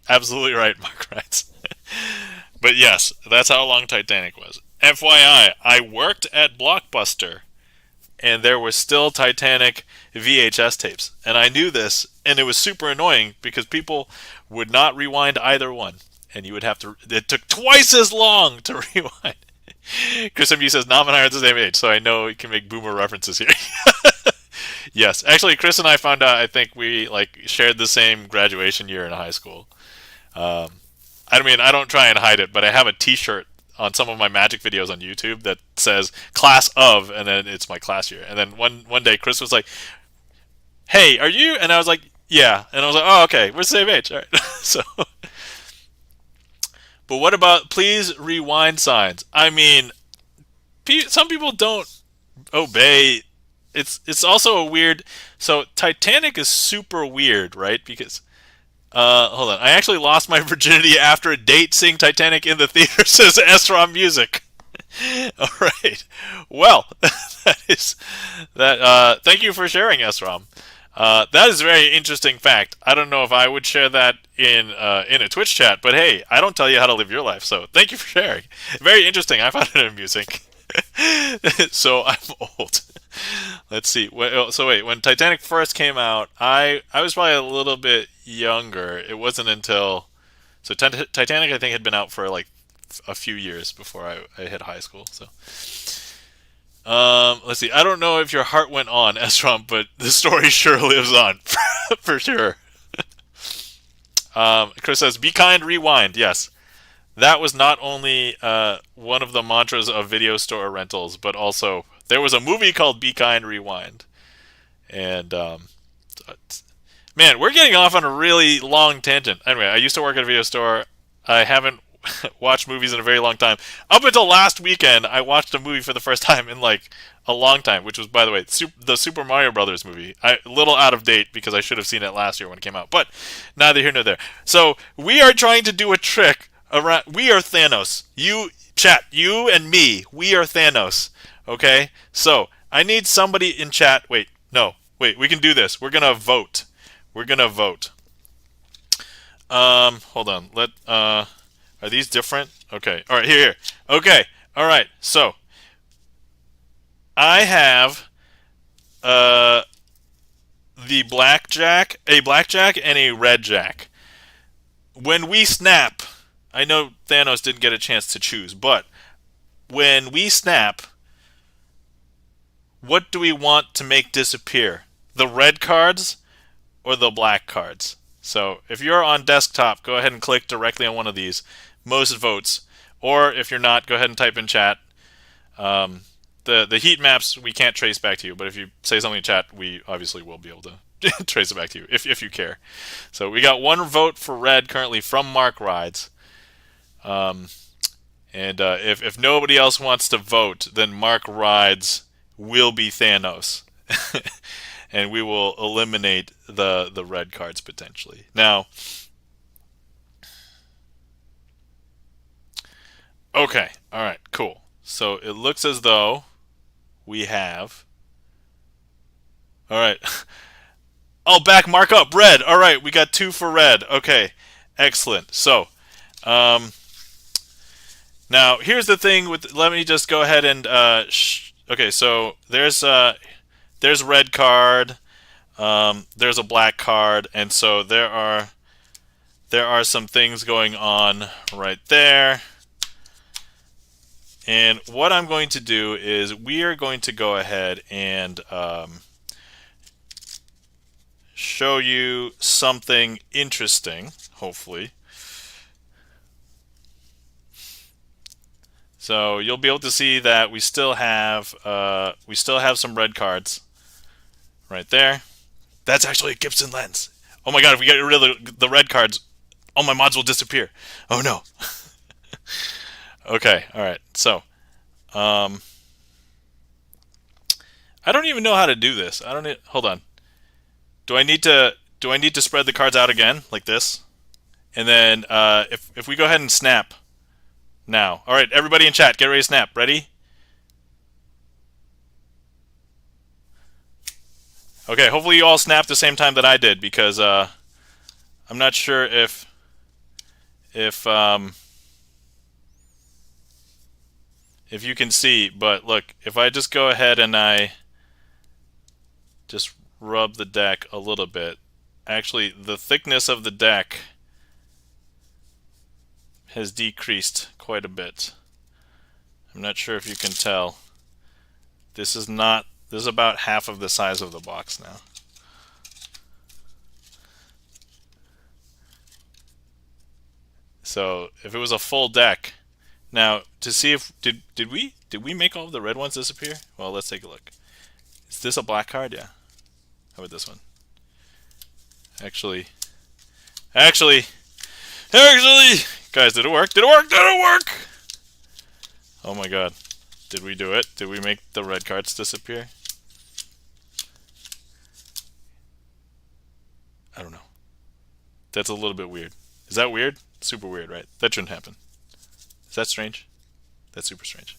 Absolutely right, Mark Wright. But yes, that's how long Titanic was. FYI, I worked at Blockbuster, and there were still Titanic VHS tapes. And I knew this, and it was super annoying because people would not rewind either one. And you would have to, it took twice as long to rewind. Chris MD says, Nam and I are at the same age, so I know you can make boomer references here. Yes, actually, Chris and I found out. I think we like shared the same graduation year in high school. Um, I mean, I don't try and hide it, but I have a T-shirt on some of my magic videos on YouTube that says "class of," and then it's my class year. And then one day, Chris was like, "Hey, are you?" And I was like, "Yeah." And I was like, "Oh, okay, we're the same age." All right. So, but what about please rewind signs? I mean, some people don't obey. It's also a weird. So Titanic is super weird, right? Because hold on, I actually lost my virginity after a date seeing Titanic in the theater. Says SROM Music. All right. Well, that is that. Thank you for sharing, SROM. That is a very interesting fact. I don't know if I would share that in a Twitch chat, but hey, I don't tell you how to live your life, so thank you for sharing. Very interesting. I found it amusing. So I'm old. Let's see. So wait, when Titanic first came out, I was probably a little bit younger. It wasn't until Titanic I think had been out for like a few years before I hit high school. So let's see. I don't know if your heart went on, Esrom, but the story sure lives on for sure. Chris says, "Be kind, rewind." Yes, that was not only one of the mantras of video store rentals, but also there was a movie called "Be Kind, Rewind," and man, we're getting off on a really long tangent. Anyway, I used to work at a video store. I haven't watched movies in a very long time. Up until last weekend, I watched a movie for the first time in like a long time, which was, by the way, the Super Mario Brothers movie. A little out of date because I should have seen it last year when it came out, but neither here nor there. So we are trying to do a trick around. We are Thanos. You chat, you and me. We are Thanos. Okay. So I need somebody in chat. Wait, no, wait. We can do this. We're gonna vote. We're gonna vote. Hold on. Are these different? Okay. All right. Here. Okay. All right. So I have the a blackjack, and a red jack. When we snap, I know Thanos didn't get a chance to choose, but when we snap, what do we want to make disappear? The red cards or the black cards? So if you're on desktop, go ahead and click directly on one of these. Most votes. Or if you're not, go ahead and type in chat. The heat maps we can't trace back to you, but if you say something in chat, we obviously will be able to trace it back to you if you care. So we got one vote for red currently from Mark Rides. And if nobody else wants to vote, then Mark Rides will be Thanos. And we will eliminate the red cards potentially. Now, okay, all right, cool. So it looks as though we have. All right. Oh, back mark up red. All right, we got 2 for red. Okay, excellent. So, now here's the thing with. Let me just go ahead and. Okay, so there's red card. There's a black card, and so there are some things going on right there. And what I'm going to do is we are going to go ahead and show you something interesting, hopefully. So you'll be able to see that we still have some red cards right there. That's actually a Gibson lens. Oh my god, if we get rid of the red cards, all my mods will disappear. Oh no. Okay, alright. So, I don't even know how to do this. Hold on. Do I need to spread the cards out again like this? And then if we go ahead and snap now. Alright, everybody in chat, get ready to snap. Ready? Okay, hopefully you all snapped the same time that I did, because I'm not sure if you can see, but look, if I just go ahead and I just rub the deck a little bit, actually the thickness of the deck has decreased quite a bit. I'm not sure if you can tell. This is not This is about half of the size of the box now. So if it was a full deck, now to see if did we make all of the red ones disappear? Well, let's take a look. Is this a black card? Yeah. How about this one? Actually, guys, did it work? Did it work? Did it work? Oh my god. Did we do it? Did we make the red cards disappear? I don't know. That's a little bit weird. Is that weird? Super weird, right? That shouldn't happen. Is that strange? That's super strange.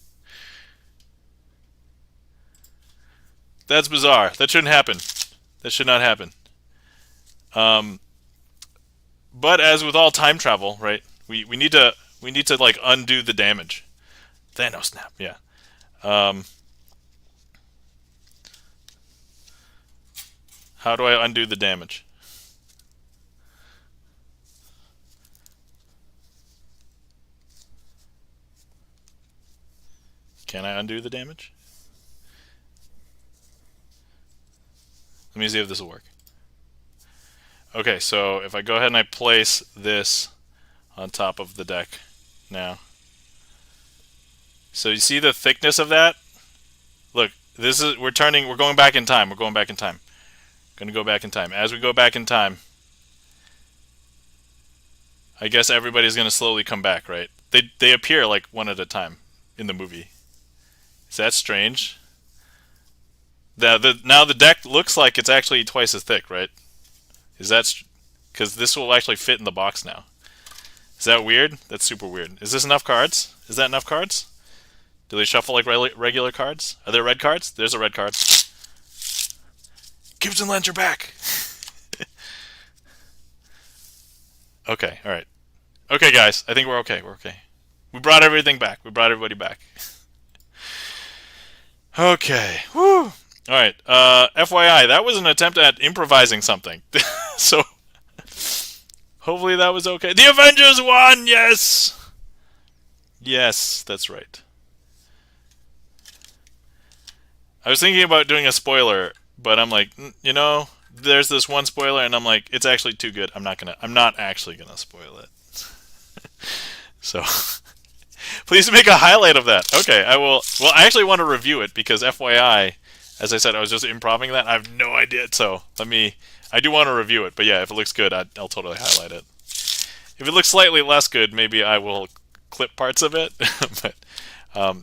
That's bizarre. That shouldn't happen. That should not happen. But as with all time travel, right? We need to like undo the damage. Thanos snap, yeah. How do I undo the damage? Can I undo the damage? Let me see if this will work. Okay, so if I go ahead and I place this on top of the deck now. So you see the thickness of that? Look, this is we're going back in time. We're going back in time. Gonna go back in time. As we go back in time, I guess everybody's gonna slowly come back, right? They appear like one at a time in the movie. Is that strange? Now the deck looks like it's actually twice as thick, right? Is that because this will actually fit in the box now? Is that weird? That's super weird. Is this enough cards? Is that enough cards? Do they shuffle like regular cards? Are there red cards? There's a red card. Gibson lends your back. Okay, all right. Okay, guys, I think we're okay. We're okay. We brought everything back. We brought everybody back. Okay. Woo. All right. FYI, that was an attempt at improvising something. So hopefully that was okay. The Avengers won. Yes. Yes, that's right. I was thinking about doing a spoiler, but I'm like, you know, there's this one spoiler, and I'm like, it's actually too good. I'm not actually gonna spoil it. So please make a highlight of that. Okay, I will. Well, I actually want to review it because FYI, as I said, I was just improving that. I have no idea. So I do want to review it. But yeah, if it looks good, I'll totally highlight it. If it looks slightly less good, maybe I will clip parts of it. But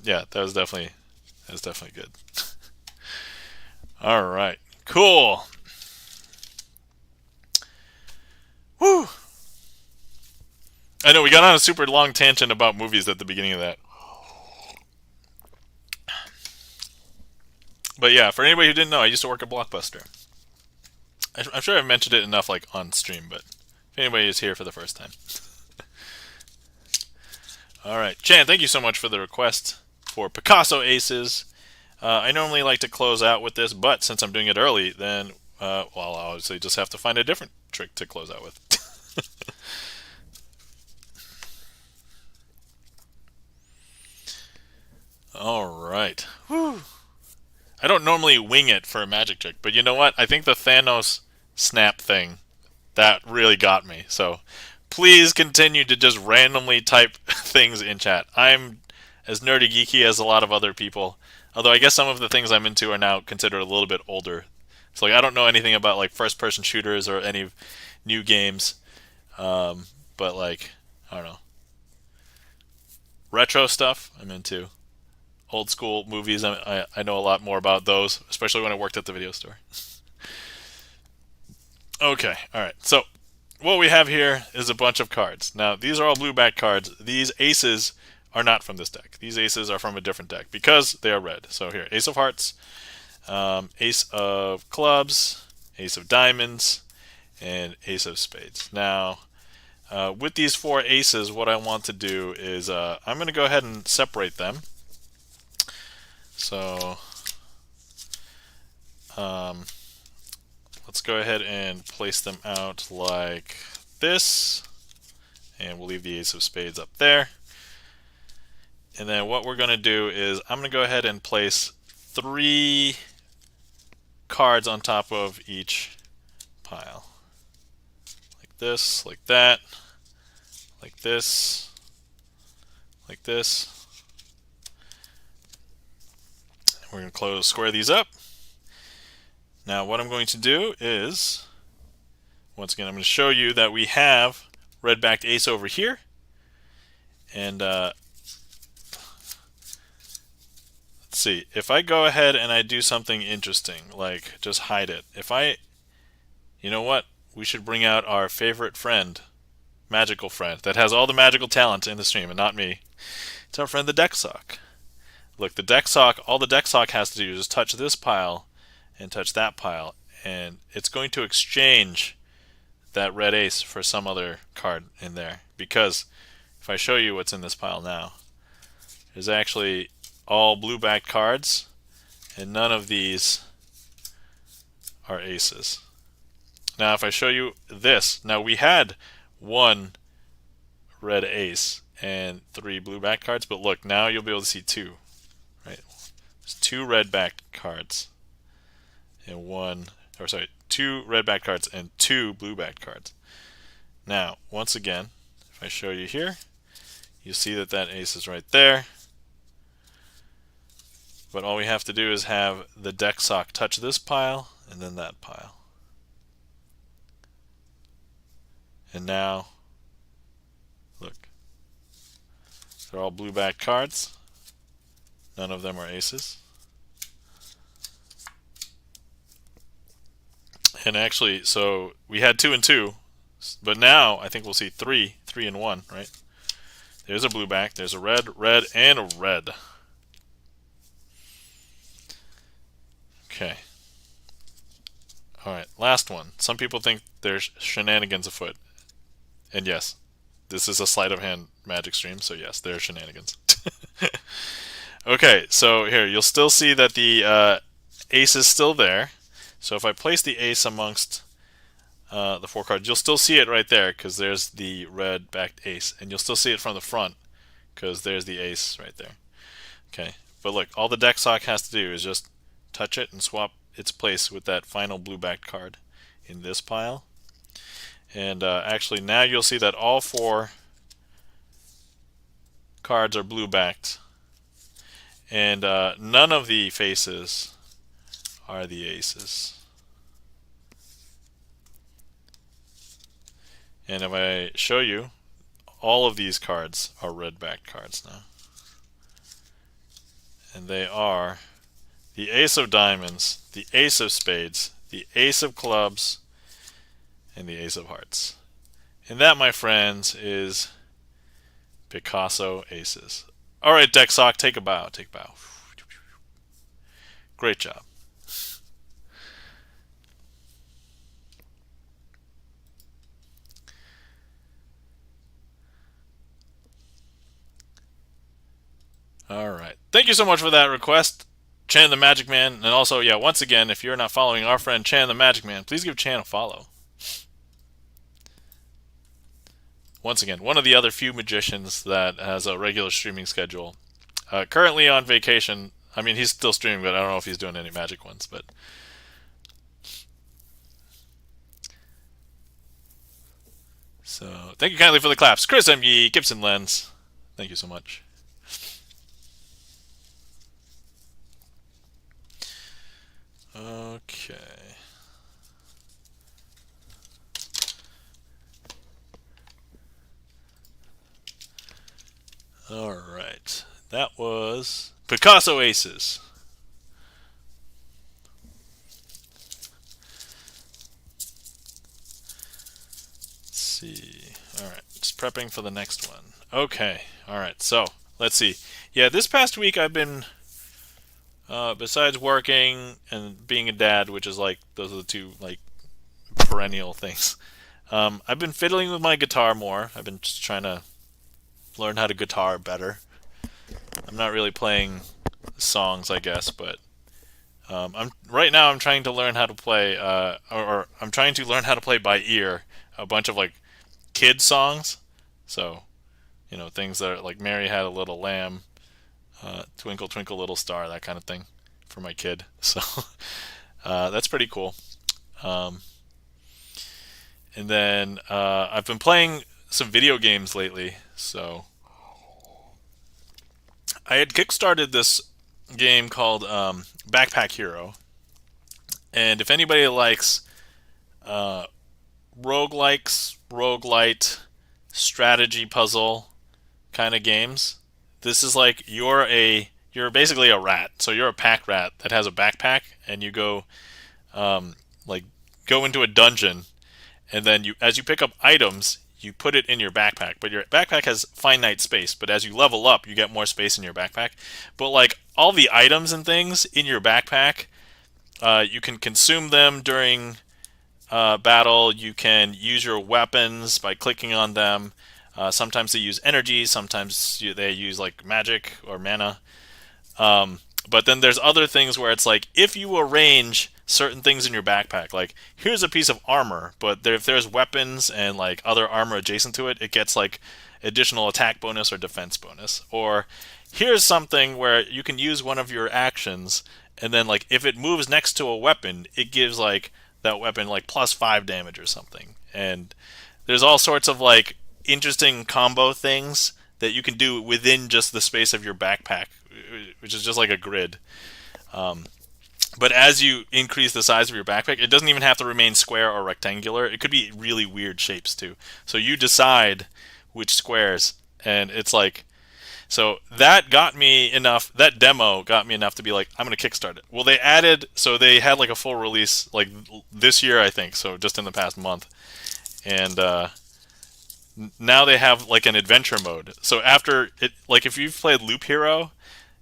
yeah, that was definitely good. All right, cool. Woo! I know we got on a super long tangent about movies at the beginning of that. But yeah, for anybody who didn't know, I used to work at Blockbuster. I'm sure I've mentioned it enough, like on stream, but if anybody is here for the first time. All right, Chan, thank you so much for the request for Picasso Aces. I normally like to close out with this, but since I'm doing it early, then well, I'll obviously just have to find a different trick to close out with. All right. Whew. I don't normally wing it for a magic trick, but you know what? I think the Thanos snap thing, that really got me. So please continue to just randomly type things in chat. I'm as nerdy geeky as a lot of other people, although I guess some of the things I'm into are now considered a little bit older. So like I don't know anything about like first-person shooters or any new games, but like I don't know, retro stuff I'm into. Old school movies, I know a lot more about those, especially when I worked at the video store. Okay, alright, so what we have here is a bunch of cards. Now, these are all blue back cards. These aces are not from this deck. These aces are from a different deck because they are red. So here, Ace of Hearts, Ace of Clubs, Ace of Diamonds, and Ace of Spades. Now, with these four aces, what I want to do is I'm going to go ahead and separate them. So let's go ahead and place them out like this, and we'll leave the Ace of Spades up there. And then what we're going to do is I'm going to go ahead and place 3 cards on top of each pile. Like this, like that, like this, like this. We're going to square these up. Now what I'm going to do is, once again, I'm going to show you that we have red-backed ace over here. And let's see, if I go ahead and I do something interesting, like just hide it. You know what? We should bring out our favorite friend, magical friend, that has all the magical talent in the stream and not me. It's our friend the deck sock. Look, the deck sock, all the deck sock has to do is just touch this pile and touch that pile, and it's going to exchange that red ace for some other card in there. Because if I show you what's in this pile now, there's actually all blue-backed cards, and none of these are aces. Now if I show you this, now we had one red ace and 3 blue-backed cards, but look, now you'll be able to see 2. Right? There's 2 red-backed cards and 2 red-backed cards and 2 blue-backed cards. Now, once again, if I show you here, you see that that ace is right there. But all we have to do is have the deck sock touch this pile and then that pile. And now, look, they're all blue-backed cards. None of them are aces. And actually, so we had 2 and 2, but now I think we'll see 3 and 1, right? There's a blue back, there's a red, and a red. Okay. Alright, last one. Some people think there's shenanigans afoot. And yes, this is a sleight of hand magic stream, so yes, there are shenanigans. Okay, so here, you'll still see that the ace is still there. So if I place the ace amongst the 4 cards, you'll still see it right there because there's the red-backed ace. And you'll still see it from the front because there's the ace right there. Okay, but look, all the deck sock has to do is just touch it and swap its place with that final blue-backed card in this pile. And actually now you'll see that all 4 cards are blue-backed. And none of the faces are the aces. And if I show you, all of these cards are red-backed cards now. And they are the ace of diamonds, the ace of spades, the ace of clubs, and the ace of hearts. And that, my friends, is Picasso aces. Alright, deck sock, take a bow, take a bow. Great job. Alright. Thank you so much for that request, Chan the Magic Man. And also, yeah, once again, if you're not following our friend Chan the Magic Man, please give Chan a follow. Once again, one of the other few magicians that has a regular streaming schedule. Currently on vacation. I mean, he's still streaming, but I don't know if he's doing any magic ones. But so, thank you kindly for the claps. Chris M.E. Gibson Lens. Thank you so much. Okay. Alright. That was Picasso Aces. Let's see. Alright. Just prepping for the next one. Okay. Alright. So, let's see. Yeah, this past week I've been... besides working and being a dad, which is like, those are the 2 like perennial things. I've been fiddling with my guitar more. I've been just trying to learn how to guitar better. I'm not really playing songs, I guess, but right now I'm trying to learn how to play, or I'm trying to learn how to play by ear a bunch of like kid songs. So, you know, things that are like Mary Had a Little Lamb, Twinkle Twinkle Little Star, that kind of thing for my kid. So That's pretty cool. Um, and then I've been playing some video games lately. So I had kickstarted this game called Backpack Hero. And if anybody likes uh, roguelikes, roguelite, strategy puzzle kind of games, this is like you're basically a rat. So you're a pack rat that has a backpack, and you go like go into a dungeon, and then as you pick up items, you put it in your backpack. But your backpack has finite space. But as you level up, you get more space in your backpack. But like all the items and things in your backpack, you can consume them during battle. You can use your weapons by clicking on them. Sometimes they use energy. Sometimes they use like magic or mana. But then there's other things where it's like if you arrange certain things in your backpack, like here's a piece of armor, but if there's weapons and like other armor adjacent to it, it gets like additional attack bonus or defense bonus. Or here's something where you can use one of your actions, and then like if it moves next to a weapon, it gives like that weapon like +5 damage or something. And there's all sorts of like interesting combo things that you can do within just the space of your backpack, which is just like a grid. But as you increase the size of your backpack, it doesn't even have to remain square or rectangular. It could be really weird shapes too. So you decide which squares, and it's like, so that got me enough. That demo got me enough to be like, I'm gonna kickstart it. Well, so they had like a full release like this year, I think. So just in the past month, and now they have like an adventure mode. So after it, like if you've played Loop Hero,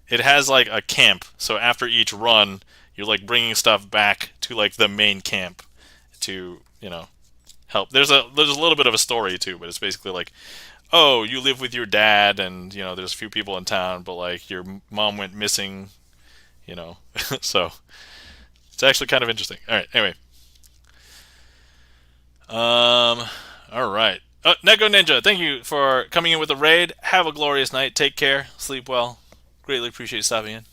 it has like a camp. So after each run, you're like bringing stuff back to like the main camp to help. There's a little bit of a story too, but it's basically like, oh, you live with your dad, and there's a few people in town, but like your mom went missing, so it's actually kind of interesting. All right, anyway, all right. Neko Ninja, thank you for coming in with a raid. Have a glorious night. Take care. Sleep well. Greatly appreciate stopping in.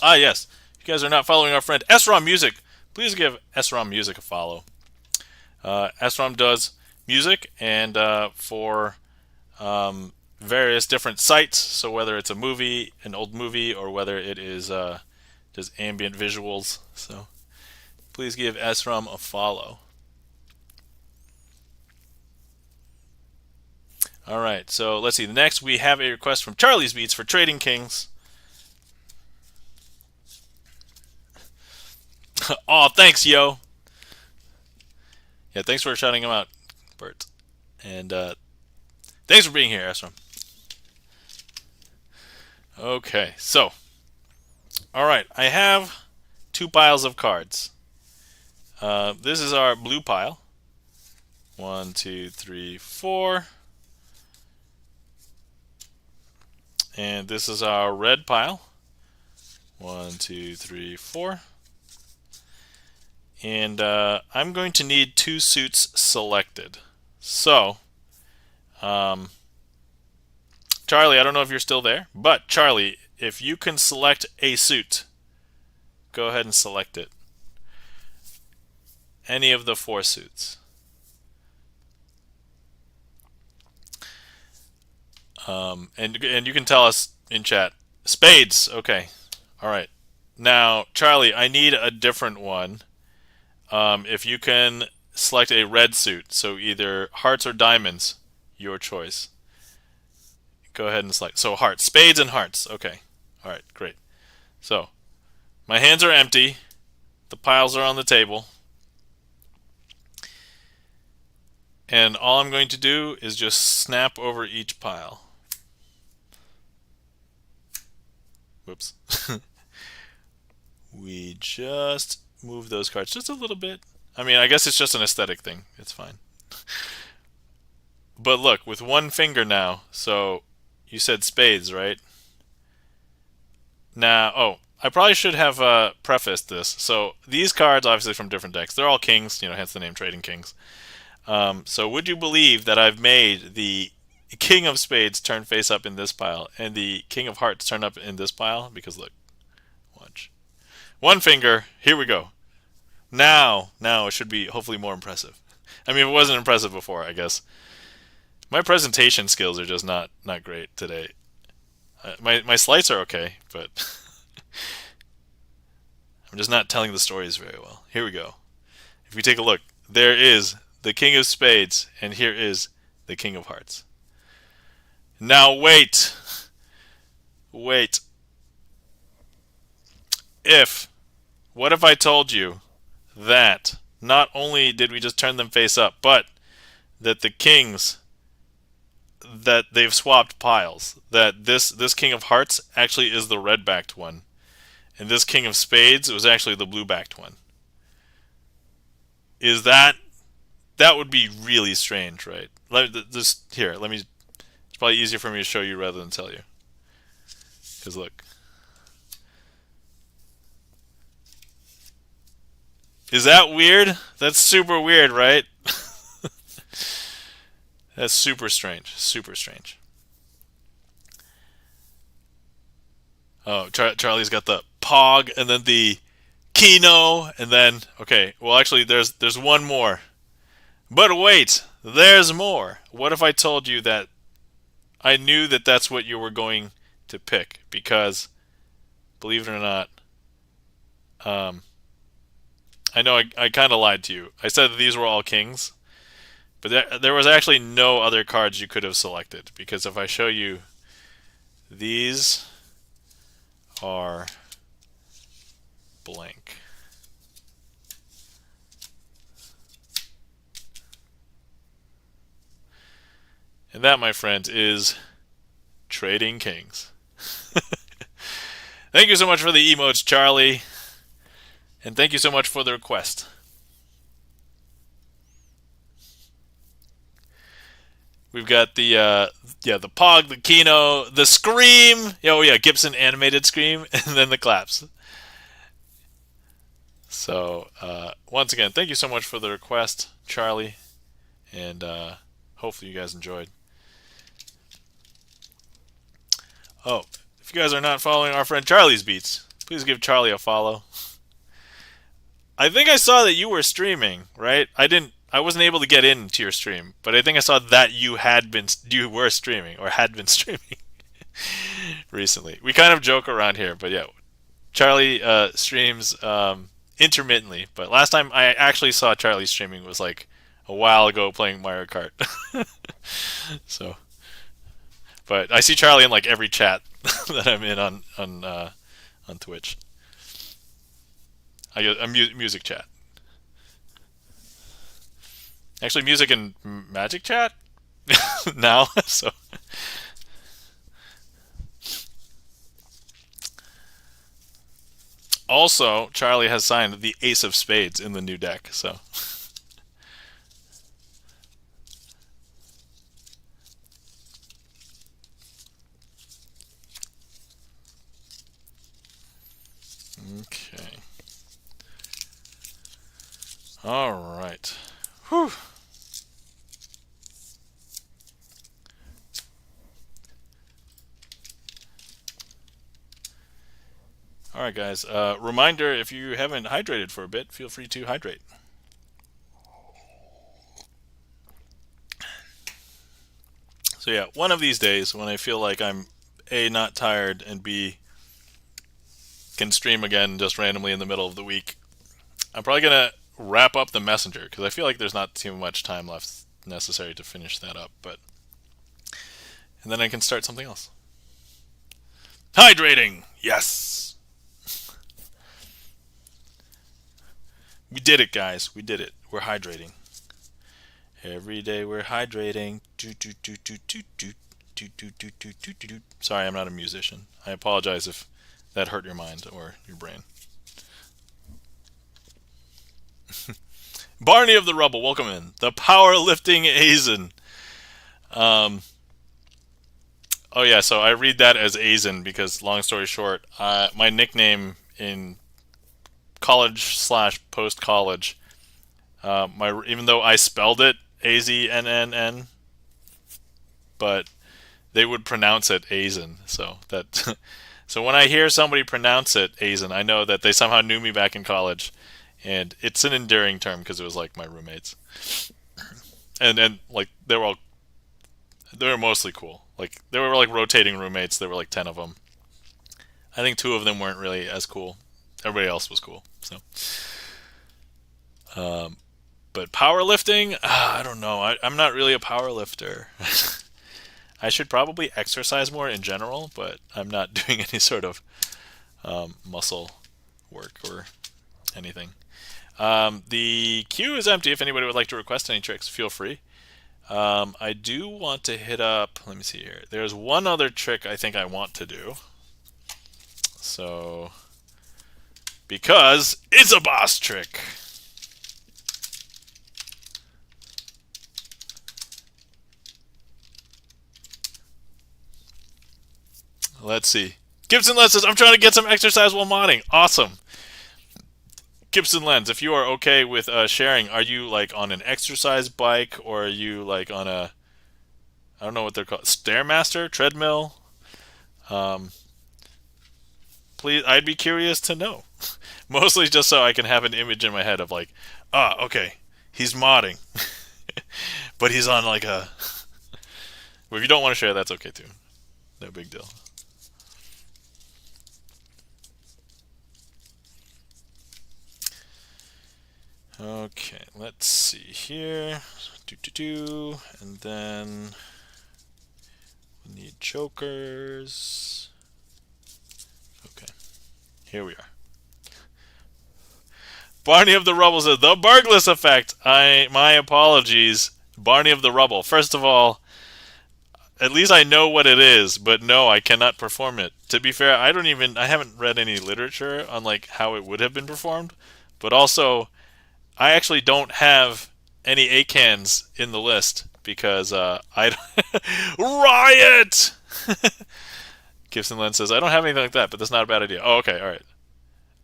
Ah, yes. If you guys are not following our friend SROM Music, please give SROM Music a follow. SROM does music and for various different sites. So whether it's a movie, an old movie, or whether it is just ambient visuals. So please give SROM a follow. All right, so let's see. Next, we have a request from Charlie's Beats for Trading Kings. Aw, thanks, yo. Yeah, thanks for shouting him out, Bert. And thanks for being here, Esram. Okay, so. All right, I have 2 piles of cards. This is our blue pile. 1, 2, 3, 4. And this is our red pile. 1, 2, 3, 4. And I'm going to need 2 suits selected. So, Charlie, I don't know if you're still there, but Charlie, if you can select a suit, go ahead and select it. Any of the 4 suits. And you can tell us in chat. Spades, okay. All right. Now, Charlie, I need a different one. If you can select a red suit, so either hearts or diamonds, your choice. Go ahead and select. So hearts, spades and hearts. Okay. All right, great. So my hands are empty. The piles are on the table. And all I'm going to do is just snap over each pile. Whoops. We just move those cards just a little bit. I mean, I guess it's just an aesthetic thing. It's fine. But look, with one finger now, so you said spades, right? Now, oh, I probably should have prefaced this. So these cards, obviously from different decks, they're all kings, hence the name Trading Kings. So would you believe that I've made the King of Spades turn face up in this pile and the King of Hearts turn up in this pile? Because look, watch. One finger. Here we go. Now it should be hopefully more impressive. I mean, if it wasn't impressive before, I guess. My presentation skills are just not great today. My slides are okay, but I'm just not telling the stories very well. Here we go. If we take a look, there is the King of Spades, and here is the King of Hearts. Now wait. Wait. What if I told you that not only did we just turn them face up, but that the kings, that they've swapped piles, that this King of Hearts actually is the red-backed one, and this King of Spades was actually the blue-backed one. Is that would be really strange, right? Let me, it's probably easier for me to show you rather than tell you. Because look. Is that weird? That's super weird, right? That's super strange. Super strange. Oh, Charlie's got the Pog and then the Kino and then okay. Well, actually, there's one more. But wait, there's more. What if I told you that I knew that that's what you were going to pick? Because, believe it or not, I know I kind of lied to you. I said that these were all kings, but there was actually no other cards you could have selected. Because if I show you, these are blank. And that, my friend, is Trading Kings. Thank you so much for the emotes, Charlie. And thank you so much for the request. We've got the Pog, the Kino, the Scream. Oh yeah, Gibson animated Scream, and then the claps. So once again, thank you so much for the request, Charlie, and hopefully you guys enjoyed. Oh, if you guys are not following our friend Charlie's Beats, please give Charlie a follow. I think I saw that you were streaming, right? I wasn't able to get into your stream, but I think I saw that you were streaming or had been streaming recently. We kind of joke around here, but yeah, Charlie streams intermittently. But last time I actually saw Charlie streaming was like a while ago playing Mario Kart. So, but I see Charlie in like every chat that I'm in on Twitch. I get a music chat. Actually, music and magic chat now. So also, Charlie has signed the Ace of Spades in the new deck. So okay. All right. Whew. All right, guys. Reminder, if you haven't hydrated for a bit, feel free to hydrate. So yeah, one of these days when I feel like I'm A, not tired, and B, can stream again just randomly in the middle of the week, I'm probably going to wrap up the messenger because I feel like there's not too much time left necessary to finish that up. And then I can start something else. Hydrating! Yes! We did it, guys. We did it. We're hydrating. Every day we're hydrating. Sorry, I'm not a musician. I apologize if that hurt your mind or your brain. Barney of the Rubble, welcome in. The powerlifting Azen. Oh yeah, so I read that as Azen because, long story short, my nickname in college / post college, even though I spelled it AZNNN, but they would pronounce it Azen. So So when I hear somebody pronounce it, Azen, I know that they somehow knew me back in college, and it's an endearing term because it was like my roommates, and like they were mostly cool. Like they were like rotating roommates. There were like 10 of them. I think 2 of them weren't really as cool. Everybody else was cool. So, but powerlifting, I don't know. I'm not really a power lifter. I should probably exercise more in general, but I'm not doing any sort of muscle work or anything. The queue is empty. If anybody would like to request any tricks, feel free. I do want to hit up. Let me see here. There's one other trick I think I want to do. So, because it's a boss trick. Let's see. Gibson Lens says, I'm trying to get some exercise while modding. Awesome. Gibson Lens, if you are okay with sharing, are you like on an exercise bike or are you like on a, I don't know what they're called, Stairmaster, treadmill? Um, Please, I'd be curious to know. Mostly just so I can have an image in my head of like, okay, he's modding, but he's on like a. Well, if you don't want to share, that's okay too. No big deal. Okay, let's see here. And then we need chokers. Okay, here we are. Barney of the Rubble says, the Burgless effect. My apologies, Barney of the Rubble. First of all, at least I know what it is, but no, I cannot perform it. To be fair, I haven't read any literature on like how it would have been performed, but also I actually don't have any ACANs in the list because I Riot. Gibson Lens says I don't have anything like that, but that's not a bad idea. Oh, okay, all right.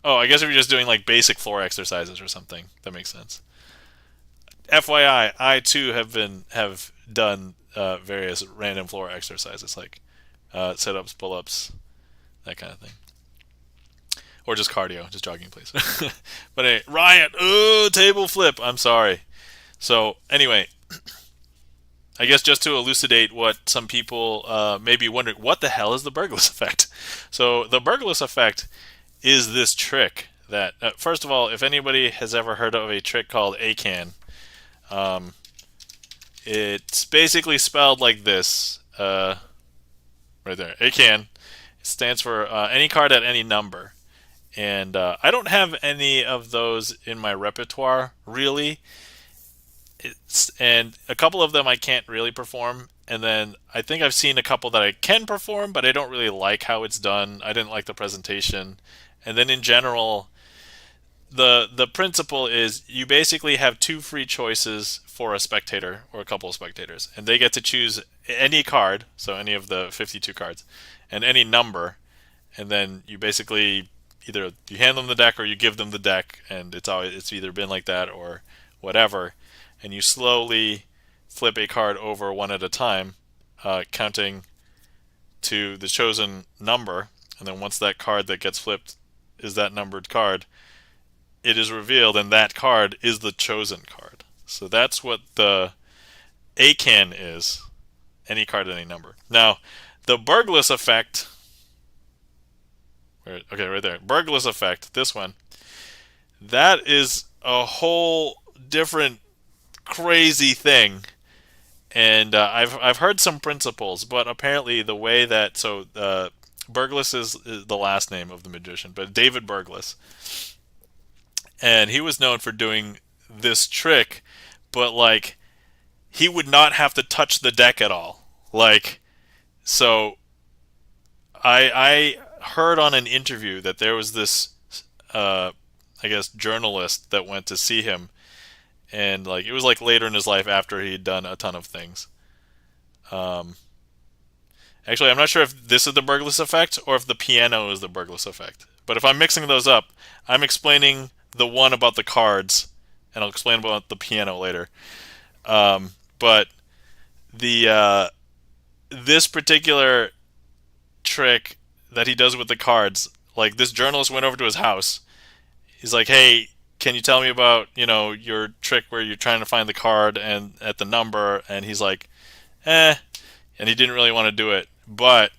Oh, I guess if you're just doing like basic floor exercises or something, that makes sense. FYI, I too have done various random floor exercises like sit-ups, pull-ups, that kind of thing, or just cardio, just jogging, please. But hey, Riot, table flip. I'm sorry. So anyway, I guess just to elucidate what some people may be wondering, what the hell is the Burgless effect? So the Burgless effect is this trick that, first of all, if anybody has ever heard of a trick called ACAN, it's basically spelled like this, right there. ACAN. It stands for any card at any number. And I don't have any of those in my repertoire, really. And a couple of them I can't really perform. And then I think I've seen a couple that I can perform, but I don't really like how it's done. I didn't like the presentation. And then in general, the principle is you basically have 2 free choices for a spectator or a couple of spectators, and they get to choose any card, so any of the 52 cards, and any number, and then you basically either you hand them the deck or you give them the deck, and it's either been like that or whatever, and you slowly flip a card over one at a time, counting to the chosen number, and then once that card that gets flipped is that numbered card, it is revealed, and that card is the chosen card. So that's what the ACAN is. Any card, any number. Now, the Burgless effect. Okay, right there. Burgless effect. This one. That is a whole different crazy thing. And I've heard some principles, but apparently the way that Burgless is the last name of the magician, but David Burgless. And he was known for doing this trick, but like he would not have to touch the deck at all. Like, so I heard on an interview that there was this I guess journalist that went to see him, and like it was like later in his life after he'd done a ton of things. Actually, I'm not sure if this is the Burgless effect or if the piano is the Burgless effect. But if I'm mixing those up, I'm explaining the one about the cards, and I'll explain about the piano later. But the this particular trick that he does with the cards. Like, this journalist went over to his house. He's like, "Hey, can you tell me about, your trick where you're trying to find the card and at the number?" And he's like, "Eh," and he didn't really want to do it, but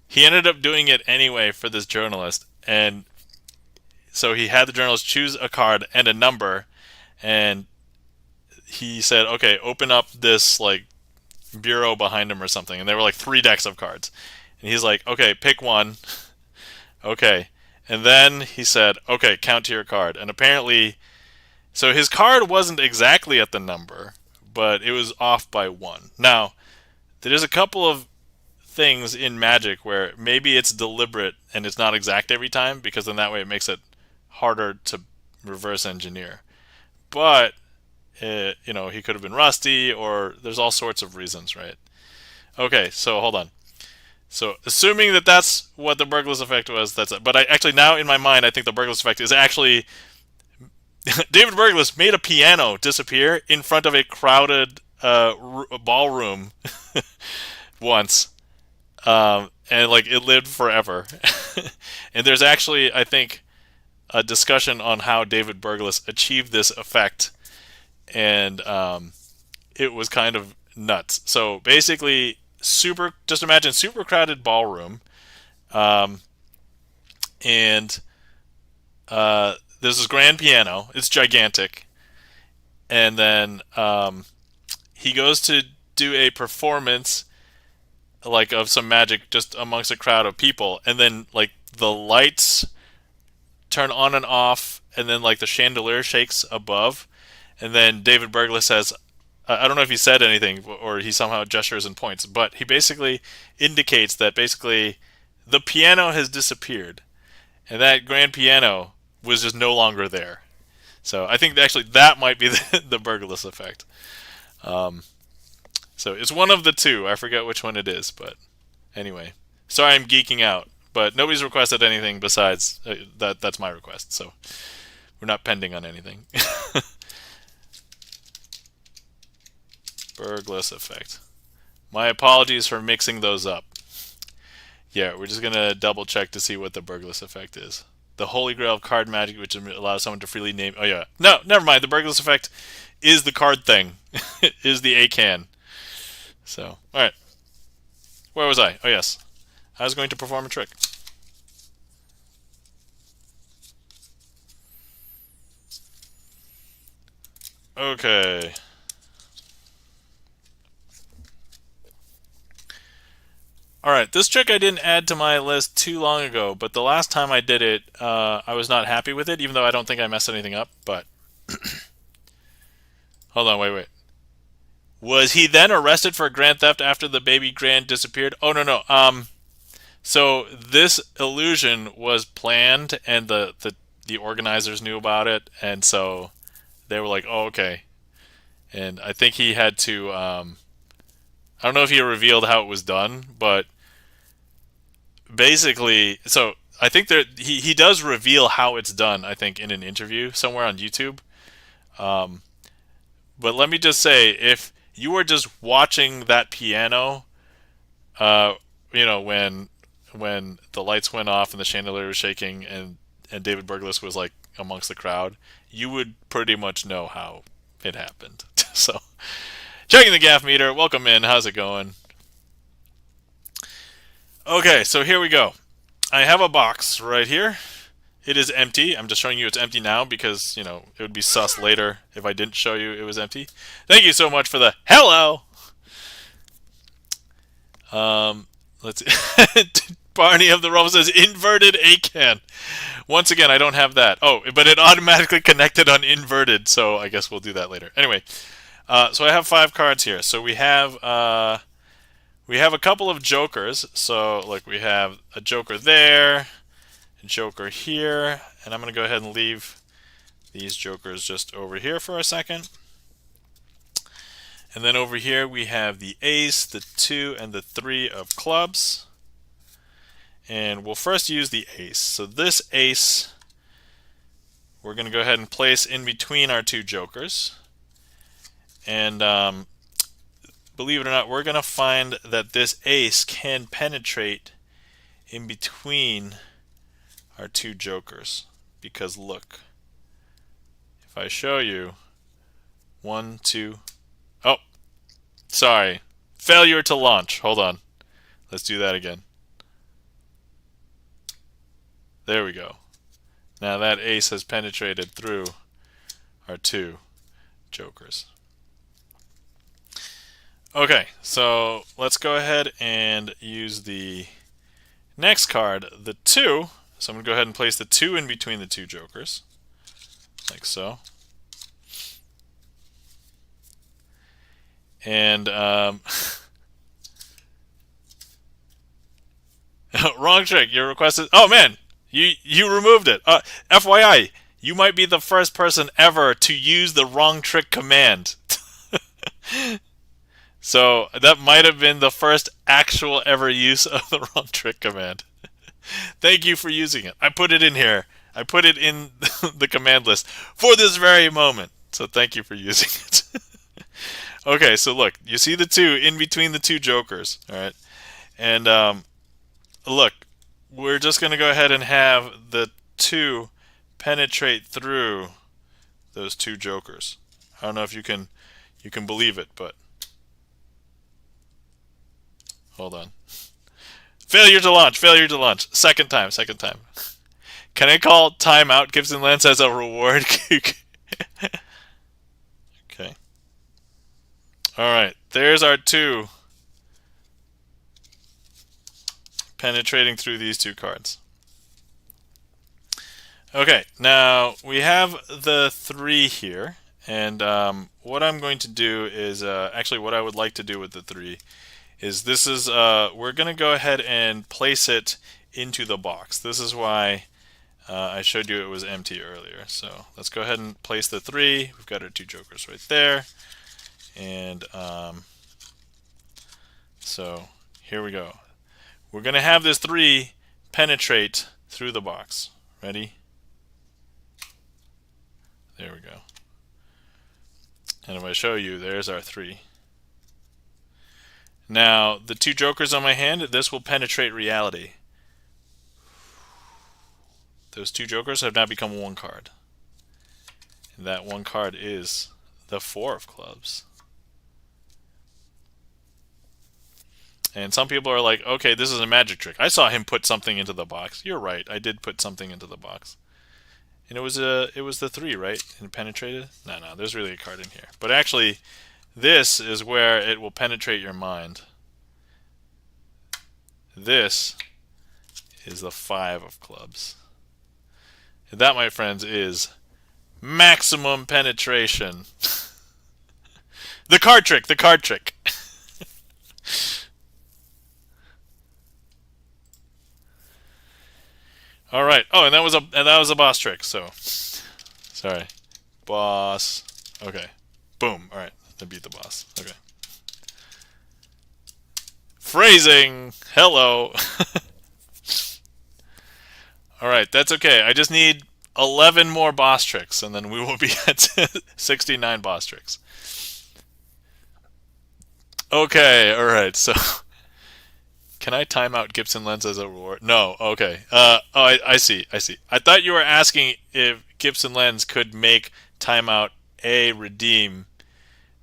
he ended up doing it anyway for this journalist. And so he had the journalist choose a card and a number, and he said, "Okay, open up this like bureau behind him or something." And there were like 3 decks of cards, and he's like, "Okay, pick one." Okay. And then he said, "Okay, count to your card." And apparently, so his card wasn't exactly at the number, but it was off by 1. Now, there's a couple of things in Magic where maybe it's deliberate and it's not exact every time, because then that way it makes it harder to reverse engineer. But, he could have been rusty, or there's all sorts of reasons, right? Okay, so hold on. So, assuming that that's what the burglar's effect was, that's it. But I actually, now in my mind, I think the burglar's effect is actually David Burglas made a piano disappear in front of a crowded ballroom once, and like it lived forever. And there's actually, I think, a discussion on how David Burglas achieved this effect, and it was kind of nuts. So basically, just imagine super crowded ballroom, and there's this grand piano. It's gigantic, and then he goes to do a performance like of some magic just amongst a crowd of people, and then like the lights turn on and off, and then like the chandelier shakes above, and then David Burglas says, I don't know if he said anything or he somehow gestures and points, but he basically indicates that basically the piano has disappeared, and that grand piano was just no longer there. So I think actually that might be the Burglas effect. So it's one of the two. I forget which one it is, but anyway. Sorry I'm geeking out, but nobody's requested anything besides that's my request, so we're not pending on anything. Burglas effect. My apologies for mixing those up. Yeah, we're just going to double check to see what the Burglas effect is. The Holy Grail of card magic, which allows someone to freely name... Oh, yeah. No, never mind. The Burglas effect is the card thing. Is the ACAN. So, alright. Where was I? Oh, yes. I was going to perform a trick. Okay. Alright, this trick I didn't add to my list too long ago, but the last time I did it, I was not happy with it, even though I don't think I messed anything up, but... Hold on, wait. Was he then arrested for grand theft after the baby grand disappeared? Oh, no. So this illusion was planned, and the organizers knew about it, and so they were like, "Oh, okay." And I think he had to. I don't know if he revealed how it was done, but basically, so I think he does reveal how it's done. I think in an interview somewhere on YouTube. But let me just say, if you were just watching that piano, when the lights went off and the chandelier was shaking and David Burglas was like amongst the crowd, you would pretty much know how it happened. So, checking the gaff meter. Welcome in. How's it going? Okay, so here we go. I have a box right here. It is empty. I'm just showing you it's empty now because, it would be sus later if I didn't show you it was empty. Thank you so much for the hello. Let's see. Barney of the Realm says inverted ACAN. Once again, I don't have that. Oh, but it automatically connected on inverted, so I guess we'll do that later. Anyway, so I have 5 cards here. So we have a couple of jokers. So like we have a joker there, a joker here, and I'm going to go ahead and leave these jokers just over here for a second. And then over here we have the ace, the 2, and the 3 of clubs. And we'll first use the ace. So this ace, we're going to go ahead and place in between our 2 jokers. And believe it or not, we're going to find that this ace can penetrate in between our two jokers. Because look, if I show you 1, 2, oh, sorry, failure to launch. Hold on, let's do that again. There we go. Now that ace has penetrated through our two jokers. Okay, so let's go ahead and use the next card, the 2. So I'm going to go ahead and place the 2 in between the two jokers, like so. And wrong trick. Your request is, oh man, you removed it. FYI, you might be the first person ever to use the wrong trick command. So that might have been the first actual ever use of the wrong trick command. Thank you for using it. I put it in here. I put it in the command list for this very moment. So thank you for using it. Okay, so look, you see the 2 in between the two jokers, all right? And look, we're just going to go ahead and have the 2 penetrate through those two jokers. I don't know if you can believe it, but hold on. Failure to launch, failure to launch. Second time. Can I call timeout Gibson Lens as a reward? Okay. Alright, there's our 2 penetrating through these two cards. Okay, now we have the 3 here, and what I'm going to do is, actually what I would like to do with the 3 is this is, we're going to go ahead and place it into the box. This is why I showed you it was empty earlier. So let's go ahead and place the 3. We've got our 2 jokers right there. And so here we go. We're going to have this 3 penetrate through the box. Ready? There we go. And if I show you, there's our 3. Now, the 2 jokers on my hand, this will penetrate reality. Those 2 jokers have now become 1 card. And that 1 card is the 4 of clubs. And some people are like, okay, this is a magic trick. I saw him put something into the box. You're right, I did put something into the box. And it was the 3, right? And it penetrated? No, there's really a card in here. But actually, this is where it will penetrate your mind. This is the 5 of clubs. And that, my friends, is maximum penetration. The card trick. All right. Oh, and that was a boss trick. So, sorry, boss. Okay. Boom. All right. I beat the boss. Okay. Phrasing. Hello. All right. That's okay. I just need 11 more boss tricks, and then we will be at 69 boss tricks. Okay. All right. So. Can I time out Gibson Lens as a reward? No. Okay. I see. I thought you were asking if Gibson Lens could make timeout a redeem,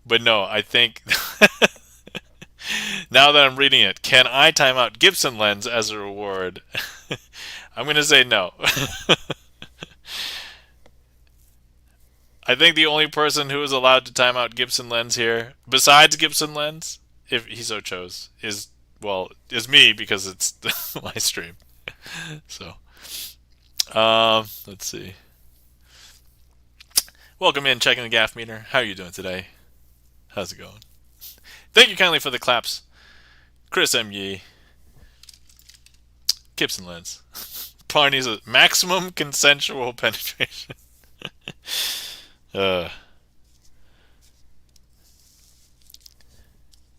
but no. I think now that I'm reading it, can I time out Gibson Lens as a reward? I'm going to say no. I think the only person who is allowed to time out Gibson Lens here, besides Gibson Lens, if he so chose, is me, because it's my stream. So, let's see. Welcome in, checking the gaff meter. How are you doing today? How's it going? Thank you kindly for the claps. Chris M. Yee. Gibson Lens. Barney's a maximum consensual penetration.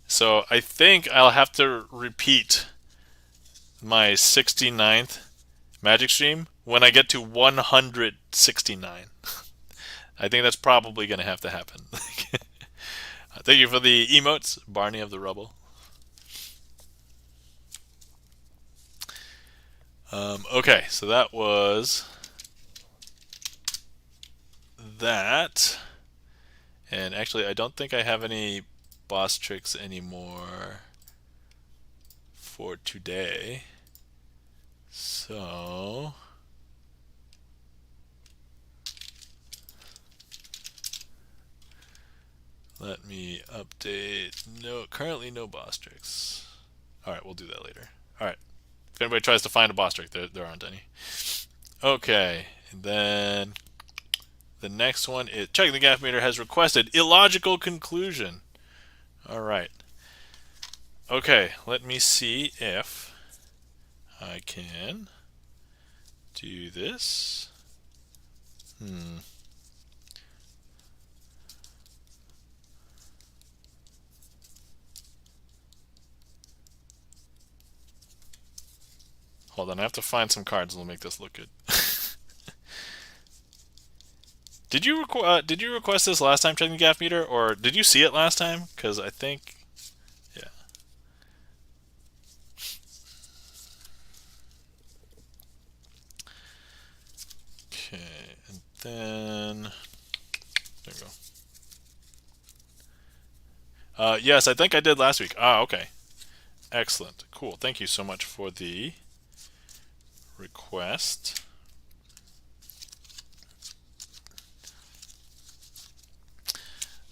So I think I'll have to repeat my 69th Magic Stream when I get to 169. I think that's probably going to have to happen. Thank you for the emotes, Barney of the Rubble. Okay, so that was that. And actually, I don't think I have any boss tricks anymore for today. So let me update. No, currently no boss tricks. All right, we'll do that later. All right. If anybody tries to find a boss trick, there aren't any. Okay, and then the next one is checking the gap meter has requested illogical conclusion. All right. Okay, let me see if I can do this. Hold on, I have to find some cards that'll make this look good. Did you request this last time checking the gap meter, or did you see it last time? Because I think, yeah. Okay, and then there we go. Yes, I think I did last week. Ah, okay. Excellent. Cool. Thank you so much for the request.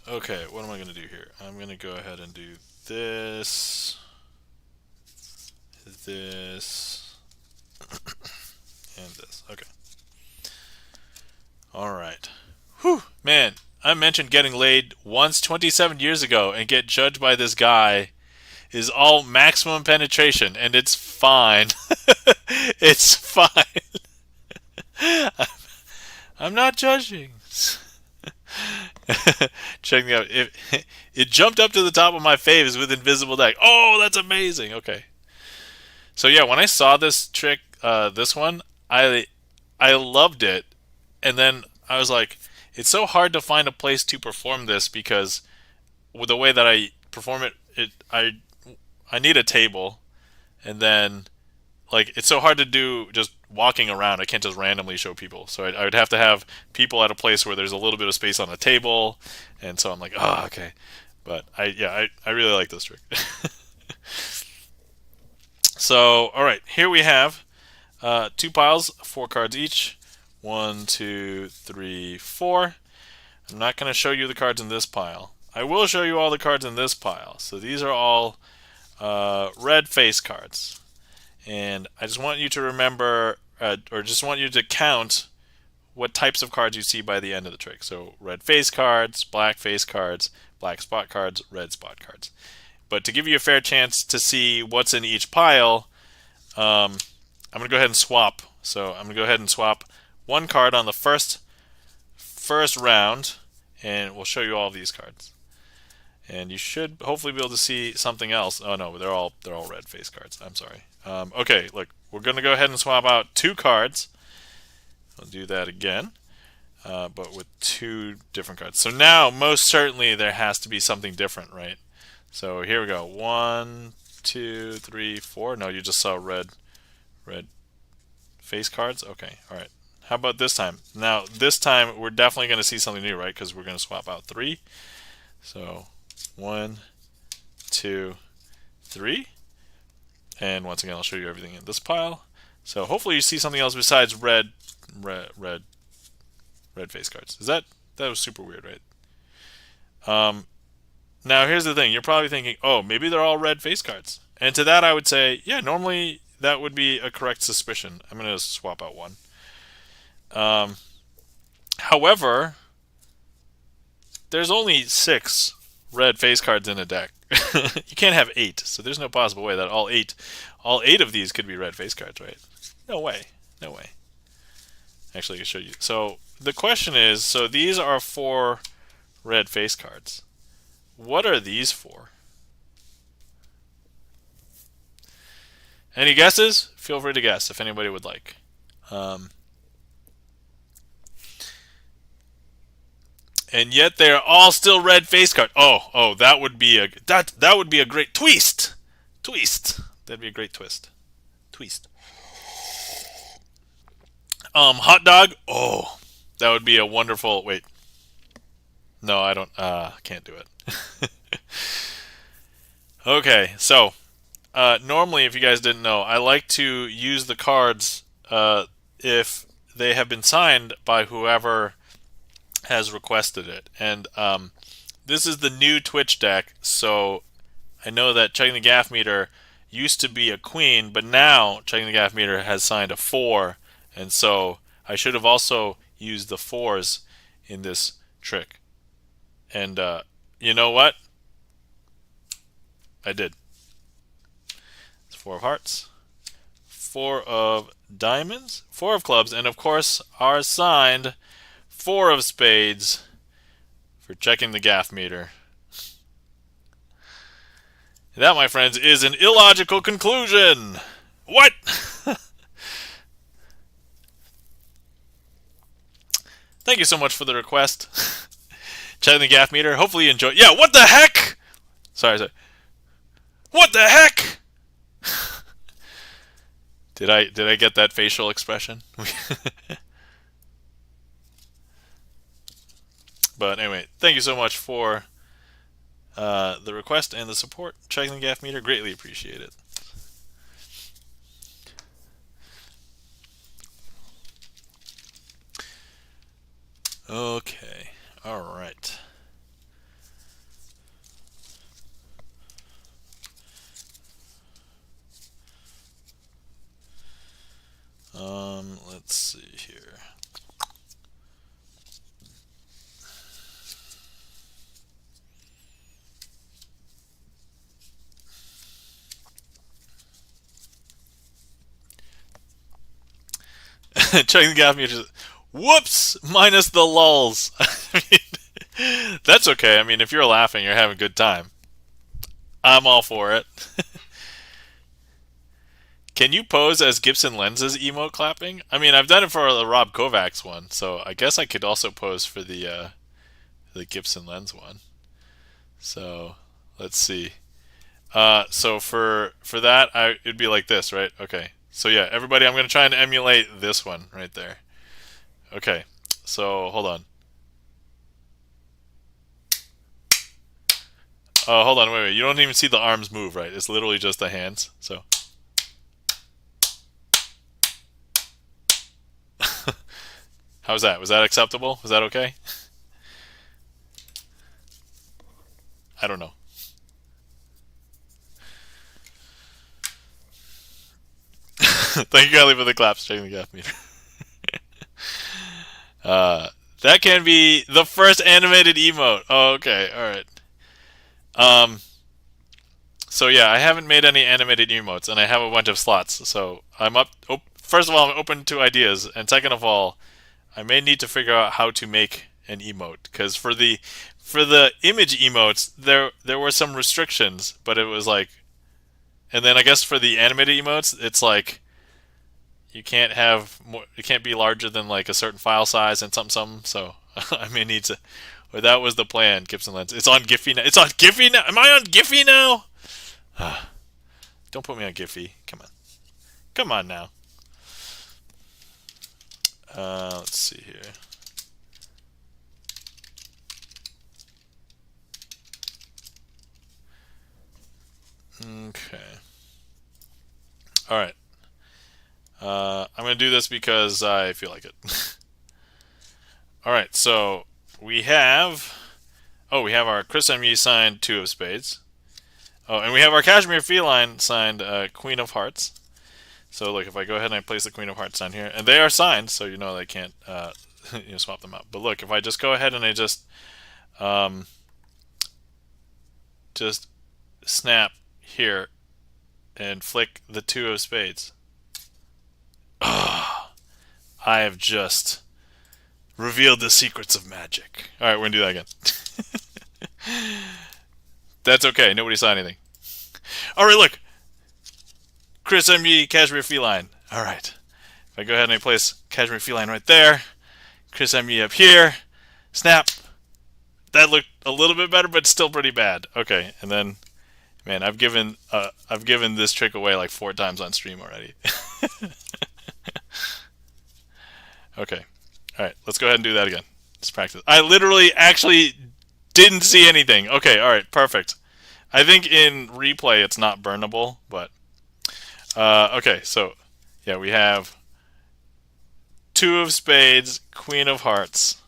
Okay, what am I going to do here? I'm going to go ahead and do this, this, and this. Okay. All right. Whew, man, I mentioned getting laid once 27 years ago and get judged by this guy is all maximum penetration, and it's fine. It's fine. I'm not judging. Checking out. It jumped up to the top of my faves with invisible deck. Oh, that's amazing. Okay. So yeah, when I saw this trick, this one, I loved it, and then I was like, it's so hard to find a place to perform this because with the way that I perform it, I need a table, and then like it's so hard to do just walking around. I can't just randomly show people, so I would have to have people at a place where there's a little bit of space on the table, and so I'm like, oh, okay. But I really like this trick. So all right, here we have two piles, 4 cards each. 1, 2, 3, 4. I'm not going to show you the cards in this pile. I will show you all the cards in this pile. So these are all red face cards. And I just want you to remember, or just want you to count what types of cards you see by the end of the trick. So red face cards, black face cards, black spot cards, red spot cards. But to give you a fair chance to see what's in each pile, I'm going to go ahead and swap. So I'm going to go ahead and swap one card on the first round, and we'll show you all of these cards. And you should hopefully be able to see something else. Oh no, they're all red face cards. I'm sorry. Okay, look, we're going to go ahead and swap out 2 cards. I'll do that again, but with 2 different cards. So now, most certainly, there has to be something different, right? So here we go. 1, 2, 3, 4. No, you just saw red face cards. Okay, all right. How about this time? Now, this time, we're definitely going to see something new, right? Because we're going to swap out 3. So 1, 2, 3. And once again, I'll show you everything in this pile. So hopefully you see something else besides red face cards. That was super weird, right? Now here's the thing. You're probably thinking, oh, maybe they're all red face cards. And to that I would say, yeah, normally that would be a correct suspicion. I'm going to swap out 1. However, there's only 6 red face cards in a deck. You can't have 8, so there's no possible way that all eight of these could be red face cards, right? No way. No way. Actually, I can show you. So the question is, so these are 4 red face cards. What are these for? Any guesses? Feel free to guess if anybody would like. And yet they are all still red face cards. Oh, that would be a great twist. That'd be a great twist. Hot dog. Oh, that would be a wonderful. Wait, no, I don't. Can't do it. Okay, so normally, if you guys didn't know, I like to use the cards if they have been signed by whoever has requested it. And this is the new Twitch deck, so I know that Checking the Gaff Meter used to be a queen, but now Checking the Gaff Meter has signed a 4, and so I should have also used the 4s in this trick. And you know what? I did. It's 4 of hearts, 4 of diamonds, 4 of clubs, and of course our signed 4 of spades for Checking the Gaff Meter. That, my friends, is an illogical conclusion. What? Thank you so much for the request. Checking the Gaff Meter. Hopefully you enjoy. Yeah, what the heck? Sorry. What the heck? Did I get that facial expression? But anyway, thank you so much for the request and the support. Checking the Gaff Meter. Greatly appreciate it. Okay. All right. Let's see here. Checking the Gaff Meter. Whoops! Minus the lulls. I mean, that's okay. I mean, if you're laughing, you're having a good time. I'm all for it. Can you pose as Gibson Lens's emote clapping? I mean, I've done it for the Rob Kovacs one, so I guess I could also pose for the Gibson Lens one. So let's see. So for that, it'd be like this, right? Okay. So yeah, everybody, I'm gonna try and emulate this one right there. Okay. So hold on. Hold on, wait. You don't even see the arms move, right? It's literally just the hands. So. How's that? Was that acceptable? Was that okay? I don't know. Thank you, Kylie, for the claps. Checking the Gaff Meter. That can be the first animated emote. Oh, okay. All right. So yeah, I haven't made any animated emotes, and I have a bunch of slots. So I'm up. First of all, I'm open to ideas, and second of all, I may need to figure out how to make an emote, because for the image emotes, there were some restrictions, but it was like, and then I guess for the animated emotes, it's like you can't have more, it can't be larger than like a certain file size and something. So I may need to. Well, that was the plan, Gibson Lens. It's on Giphy now. It's on Giphy now. Am I on Giphy now? Don't put me on Giphy. Come on now. Let's see here. Okay. All right. I'm going to do this because I feel like it. All right. So we have our Chris M.E. signed 2 of spades. Oh, and we have our Cashmere Feline signed Queen of Hearts. So look, if I go ahead and I place the Queen of Hearts down here, and they are signed, so you know they can't swap them out. But look, if I just go ahead and I just snap here and flick the 2 of spades. I have just revealed the secrets of magic. All right, we're gonna do that again. That's okay. Nobody saw anything. All right, look. Chris M.G. Cashmere Feline. All right. If I go ahead and I place Cashmere Feline right there, Chris M.G. up here, snap. That looked a little bit better, but still pretty bad. Okay, and then, man, I've given this trick away like 4 times on stream already. Okay. All right. Let's go ahead and do that again. Let's practice. I literally actually didn't see anything. Okay. All right. Perfect. I think in replay it's not burnable, but okay. So yeah, we have two of spades, queen of hearts.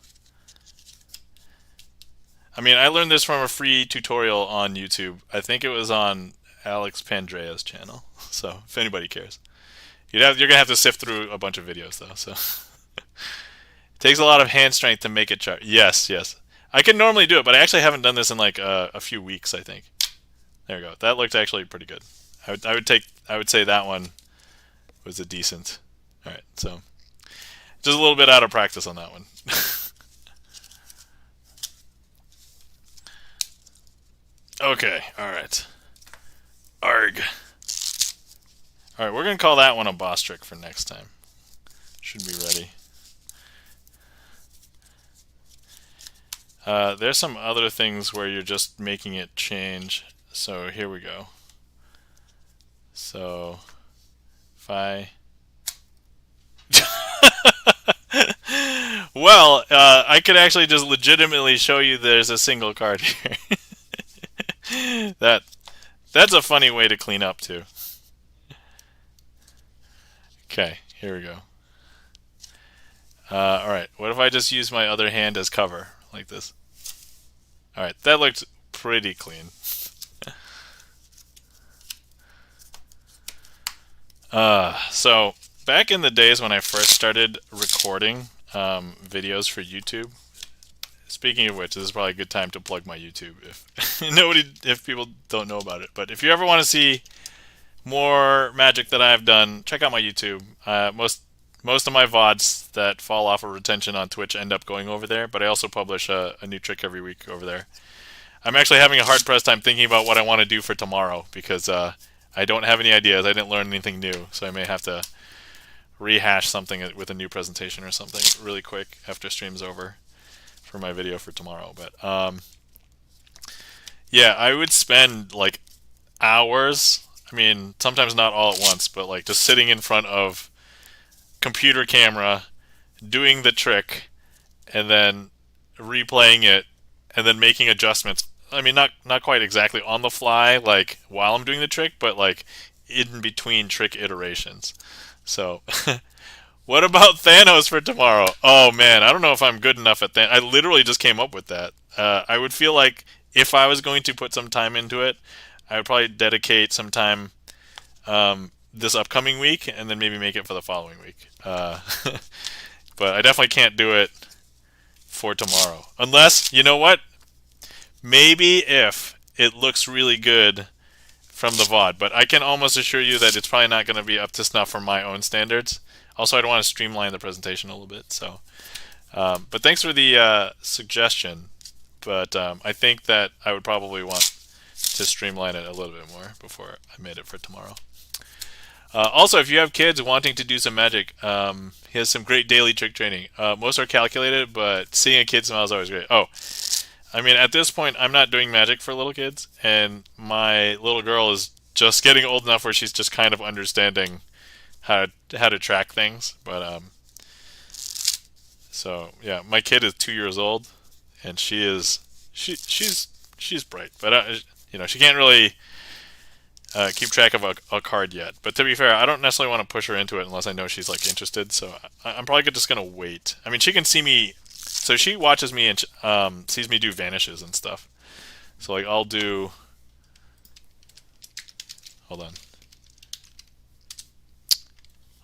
I mean, I learned this from a free tutorial on YouTube. I think it was on Alex Pandrea's channel. So if anybody cares, you're gonna have to sift through a bunch of videos though. So it takes a lot of hand strength to make it sharp. Yes, yes. I can normally do it, but I actually haven't done this in like a few weeks. I think. There we go. That looked actually pretty good. I would say that one was a decent. All right, so just a little bit out of practice on that one. Okay, all right. Arg. All right, we're gonna call that one a boss trick for next time. Should be ready. There's some other things where you're just making it change. So here we go. So if I well, I could actually just legitimately show you there's a single card here. That's a funny way to clean up too. Okay, here we go. Alright, what if I just use my other hand as cover, like this? Alright, that looked pretty clean. So, back in the days when I first started recording videos for YouTube, speaking of which, this is probably a good time to plug my YouTube if people don't know about it. But if you ever want to see more magic that I've done, check out my YouTube. Most of my VODs that fall off of retention on Twitch end up going over there, but I also publish a new trick every week over there. I'm actually having a hard pressed time thinking about what I want to do for tomorrow because I don't have any ideas. I didn't learn anything new, so I may have to rehash something with a new presentation or something really quick after stream's over for my video for tomorrow. But yeah, I would spend like hours. I mean, sometimes not all at once, but like just sitting in front of computer camera, doing the trick, and then replaying it, and then making adjustments. I mean, not quite exactly on the fly, like while I'm doing the trick, but like in between trick iterations. So, what about Thanos for tomorrow? Oh man, I don't know if I'm good enough at that. I literally just came up with that. I would feel like if I was going to put some time into it, I would probably dedicate some time this upcoming week and then maybe make it for the following week. But I definitely can't do it for tomorrow. Unless, you know what? Maybe if it looks really good from the VOD, but I can almost assure you that it's probably not going to be up to snuff for my own standards. Also, I don't want to streamline the presentation a little bit. So, but thanks for the suggestion. But I think that I would probably want to streamline it a little bit more before I made it for tomorrow. Also, if you have kids wanting to do some magic, he has some great daily trick training. Most are calculated, but seeing a kid smile is always great. Oh, I mean, at this point, I'm not doing magic for little kids, and my little girl is just getting old enough where she's just kind of understanding how to track things. But so yeah, my kid is 2 years old, and she's bright, but you know, she can't really keep track of a card yet. But to be fair, I don't necessarily want to push her into it unless I know she's like interested. So I'm probably just gonna wait. I mean, she can see me. So she watches me and sees me do vanishes and stuff. So like I'll do. Hold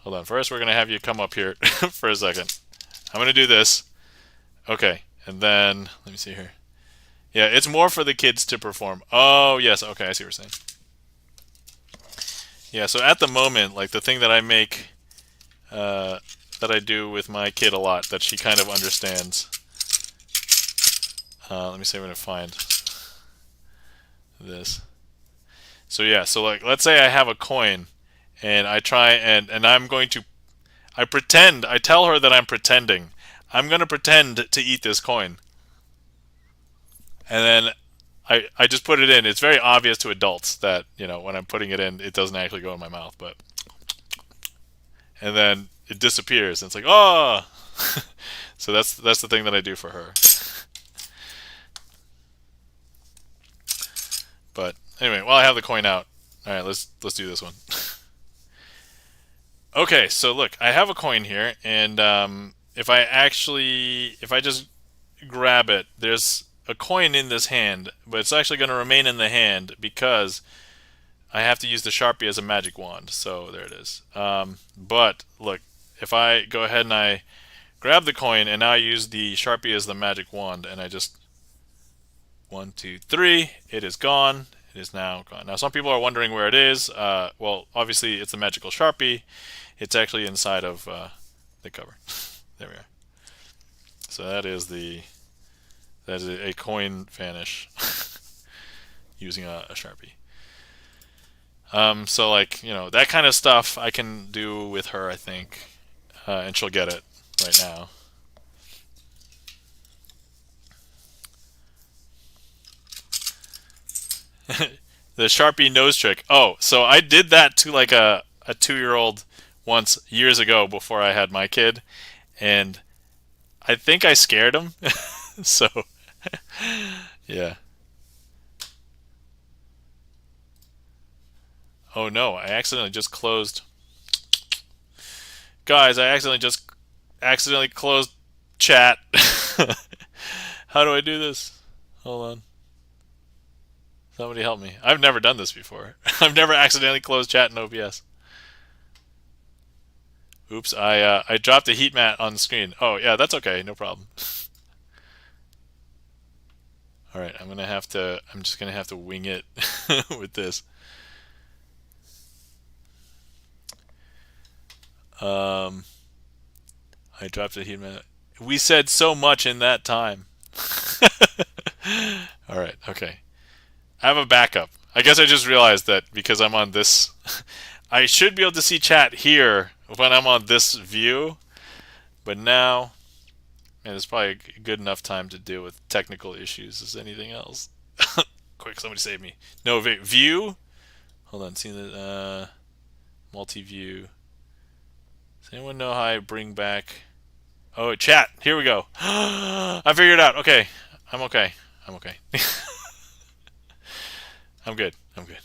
on. First, we're gonna have you come up here for a second. I'm gonna do this. Okay, and then let me see here. Yeah, it's more for the kids to perform. Oh yes, okay, I see what you're saying. Yeah, so at the moment, like the thing that I make, that I do with my kid a lot, that she kind of understands. Let me see if I can find this. So yeah, so like let's say I have a coin, and I try and I'm going to, I tell her that I'm pretending. I'm going to pretend to eat this coin. And then I just put it in. It's very obvious to adults that, you know, when I'm putting it in, it doesn't actually go in my mouth, but and then it disappears and it's like, oh. So that's the thing that I do for her. But anyway, while I have the coin out, all right, let's do this one. Okay, so look, I have a coin here, and if I just grab it, there's a coin in this hand, but it's actually going to remain in the hand because I have to use the Sharpie as a magic wand. So there it is. But look, if I go ahead and I grab the coin and now I use the Sharpie as the magic wand, and I just 1, 2, 3, it is gone. It is now gone. Now some people are wondering where it is. Well, obviously it's a magical Sharpie. It's actually inside of the cover. There we are. So that is a coin vanish using a Sharpie. So like, that kind of stuff I can do with her, I think, and she'll get it right now. The Sharpie nose trick. Oh, so I did that to like a 2-year-old once years ago before I had my kid, and I think I scared him. So, yeah. Oh no, I accidentally just closed. Guys, I accidentally closed chat. How do I do this? Hold on. Somebody help me. I've never done this before. I've never accidentally closed chat in OBS. Oops, I dropped a heat mat on the screen. Oh yeah, that's okay, no problem. All right, I'm just gonna have to wing it with this. I dropped a heat mat. We said so much in that time. All right, okay. I have a backup. I guess I just realized that because I'm on this, I should be able to see chat here when I'm on this view, but now, man, it's probably a good enough time to deal with technical issues as anything else. Quick, somebody save me. No, view? Hold on, see the multi-view. Does anyone know how I bring back... Oh, chat, here we go. I figured it out. Okay, I'm okay. I'm okay. I'm good. I'm good.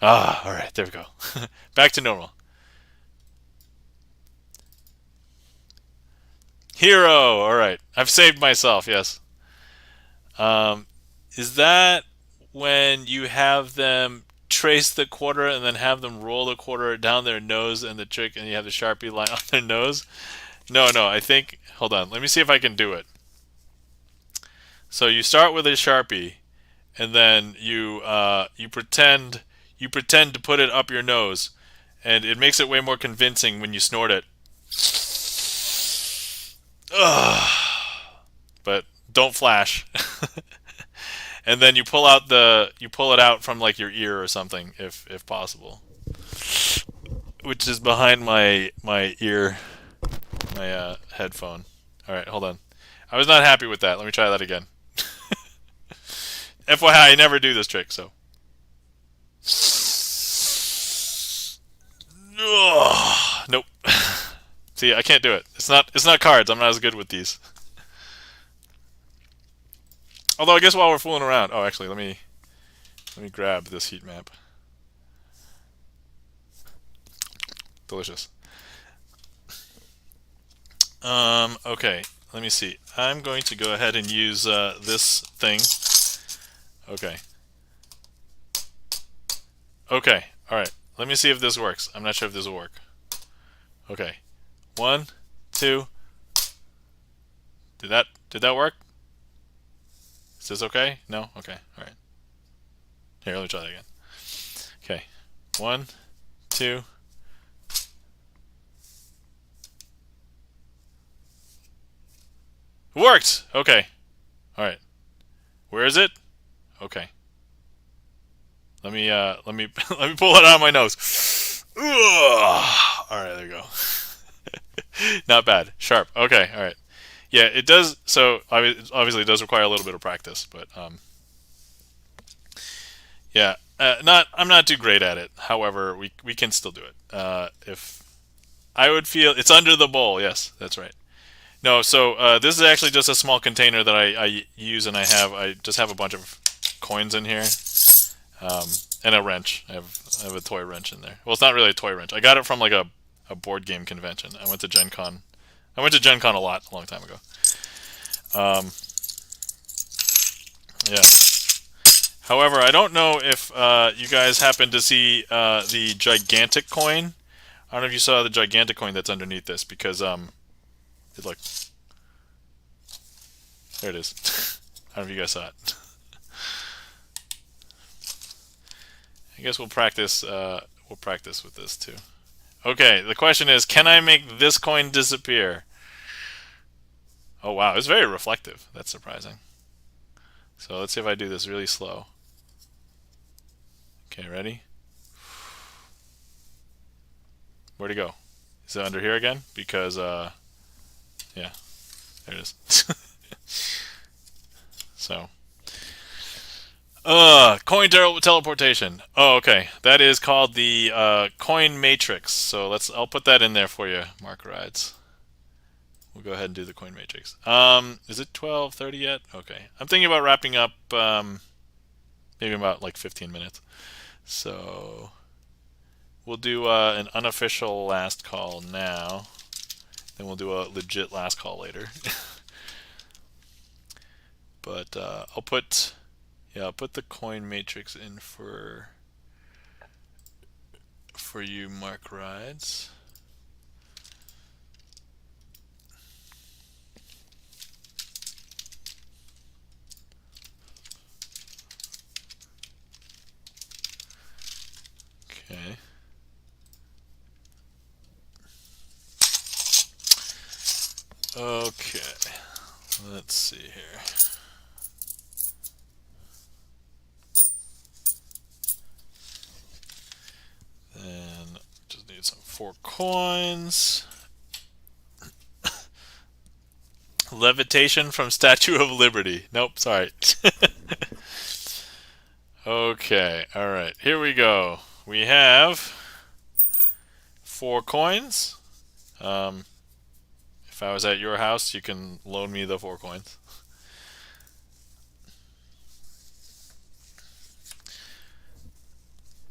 Ah, all right. There we go. Back to normal. Hero. All right. I've saved myself. Yes. Um, is that when you have them trace the quarter and then have them roll the quarter down their nose and the trick, and you have the Sharpie line on their nose? No, no. I think. Hold on. Let me see if I can do it. So you start with a Sharpie, and then you pretend to put it up your nose, and it makes it way more convincing when you snort it. Ugh. But don't flash. And then you pull it out from like your ear or something if possible. Which is behind my ear, my headphone. All right, hold on. I was not happy with that. Let me try that again. FYI, I never do this trick, so. Ugh. Nope. See, I can't do it. It's not cards. I'm not as good with these. Although I guess while we're fooling around, oh, actually, let me grab this heat map. Delicious. Okay, let me see. I'm going to go ahead and use this thing. Okay. Okay. All right. Let me see if this works. I'm not sure if this will work. Okay. 1, 2. Did that work? Is this okay? No? Okay. All right. Here, let me try that again. Okay. 1, 2. It worked! Okay. All right. Where is it? Okay. Let me let me pull it out of my nose. All right, there you go. Not bad. Sharp. Okay. All right. Yeah, it does. So obviously, it does require a little bit of practice, but yeah, I'm not too great at it. However, we can still do it. If I would feel it's under the bowl. Yes, that's right. No, so this is actually just a small container that I use, and I just have a bunch of coins in here, um, and a wrench. I have a toy wrench in there. Well, it's not really a toy wrench. I got it from like a board game convention. I went to Gen Con. I went to Gen Con a long time ago. Um, yeah. However, I don't know if you guys happen to see the gigantic coin. I don't know if you saw the gigantic coin that's underneath this because it's like there it is. I don't know if you guys saw it. I guess we'll practice. We'll practice with this too. Okay, the question is, can I make this coin disappear? Oh wow, it's very reflective. That's surprising. So let's see if I do this really slow. Okay, ready? Where'd it go? Is it under here again? Because yeah, there it is. So. Coin teleportation. Oh, okay. That is called the coin matrix. So I'll put that in there for you, Mark Rides. We'll go ahead and do the coin matrix. Is it 12:30 yet? Okay. I'm thinking about wrapping up maybe about like 15 minutes. So we'll do an unofficial last call now. Then we'll do a legit last call later. But I'll put the coin matrix in for you, Mark Rides. Okay. Okay. Let's see here. Then just need some 4 coins. Levitation from Statue of Liberty. Nope, sorry. Okay, alright, here we go. We have 4 coins. If I was at your house, you can loan me the 4 coins.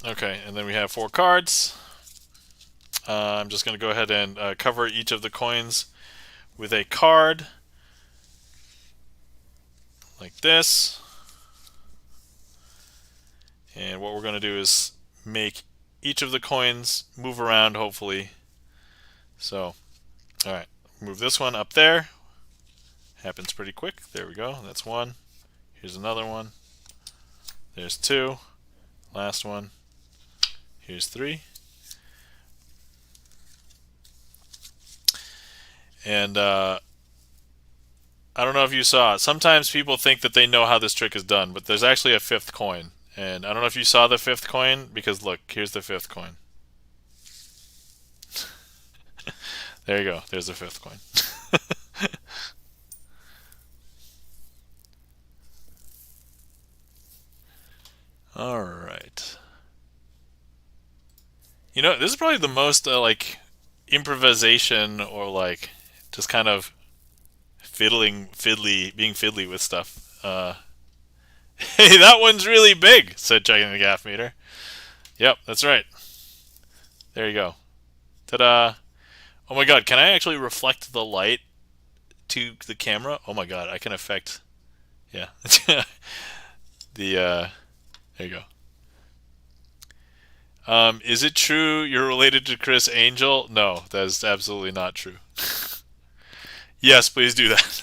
Okay, and then we have 4 cards. I'm just going to go ahead and cover each of the coins with a card like this. And what we're going to do is make each of the coins move around, hopefully. So, alright, move this one up there. Happens pretty quick. There we go. That's 1. Here's another one. There's 2. Last one. Here's 3. And I don't know if you saw it. Sometimes people think that they know how this trick is done, but there's actually a 5th coin. And I don't know if you saw the 5th coin, because look, here's the 5th coin. There you go. There's the 5th coin. All right. You know, this is probably the most like improvisation or like just kind of being fiddly with stuff. Hey, that one's really big, said Checking the Gaff Meter. Yep, that's right. There you go. Ta-da. Oh my god, can I actually reflect the light to the camera? Oh my god, I can affect... Yeah. There you go. Is it true you're related to Chris Angel? No, that is absolutely not true. Yes, please do that.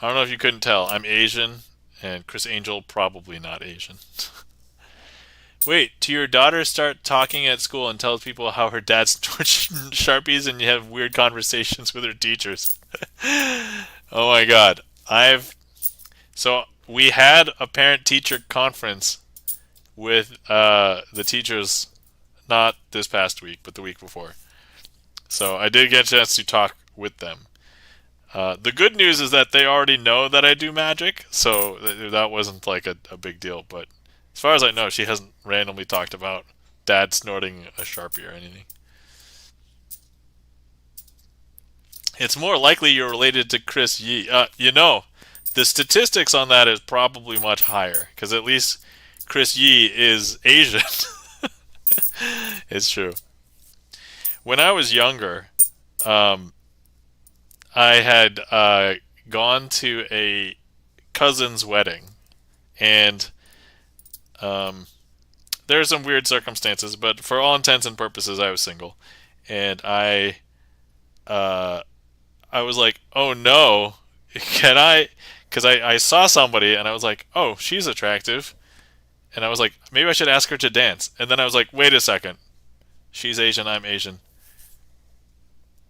I don't know if you couldn't tell. I'm Asian, and Chris Angel probably not Asian. Wait, do your daughter start talking at school and tells people how her dad stores Sharpies and you have weird conversations with her teachers? Oh my god. So we had a parent-teacher conference with the teachers, not this past week, but the week before. So I did get a chance to talk with them. The good news is that they already know that I do magic, so that wasn't like a big deal. But as far as I know, she hasn't randomly talked about dad snorting a Sharpie or anything. It's more likely you're related to Chris Yee. The statistics on that is probably much higher because at least Chris Yee is Asian. It's true. When I was younger, um, I had gone to a cousin's wedding, and um, there are some weird circumstances, but for all intents and purposes, I was single, and uh, I was like, oh no, can I? Because I saw somebody and I was like, oh, she's attractive. And I was like, maybe I should ask her to dance. And then I was like, wait a second. She's Asian, I'm Asian.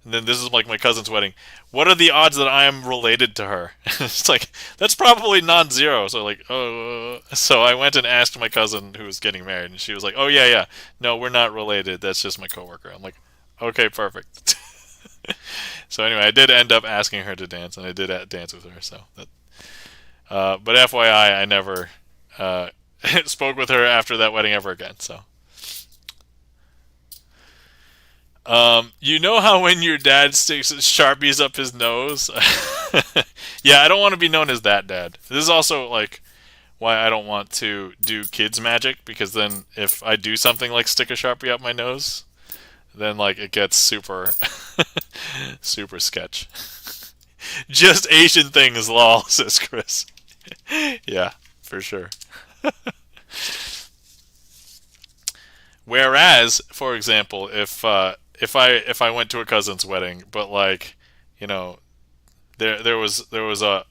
And then this is like my cousin's wedding. What are the odds that I am related to her? It's like, that's probably non-zero. So like, oh. So I went and asked my cousin who was getting married. And she was like, oh, yeah, yeah. No, we're not related. That's just my coworker. I'm like, okay, perfect. So anyway, I did end up asking her to dance, and I did dance with her. But FYI, I never spoke with her after that wedding ever again. So, you know how when your dad sticks Sharpies up his nose? Yeah, I don't want to be known as that dad. This is also like why I don't want to do kids magic, because then if I do something like stick a Sharpie up my nose, then like it gets super super sketch. Just Asian things, lol, says Chris. Yeah, for sure. Whereas, for example, if I went to a cousin's wedding, but like, you know, there was a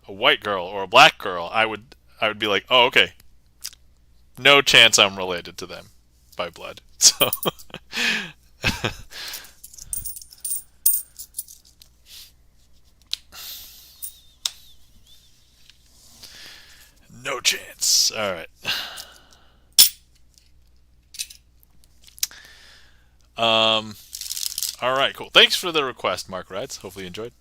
white girl or a black girl, I would be like, oh, okay, no chance I'm related to them by blood. So no chance. All right. Um. All right. Cool. Thanks for the request, Mark Rides. Hopefully you enjoyed.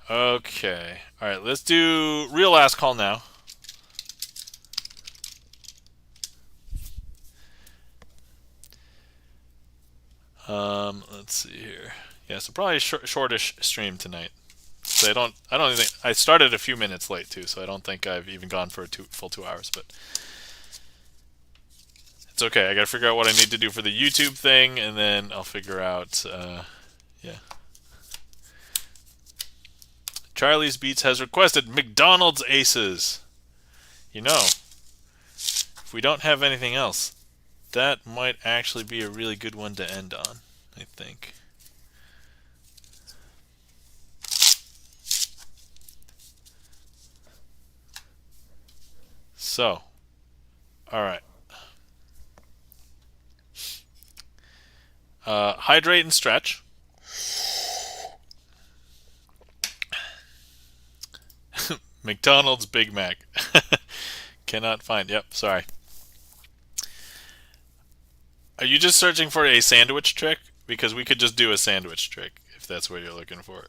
Okay. All right. Let's do real last call now. Let's see here. Yeah, so probably a shortish stream tonight. So I don't think I started a few minutes late too, so I don't think I've even gone for a full 2 hours, but it's okay. I got to figure out what I need to do for the YouTube thing, and then I'll figure out. Yeah. Charlie's Beats has requested McDonald's Aces. You know, if we don't have anything else, that might actually be a really good one to end on, I think. So, all right. Hydrate and stretch. McDonald's Big Mac. Cannot find. Yep, sorry. Are you just searching for a sandwich trick? Because we could just do a sandwich trick if that's what you're looking for.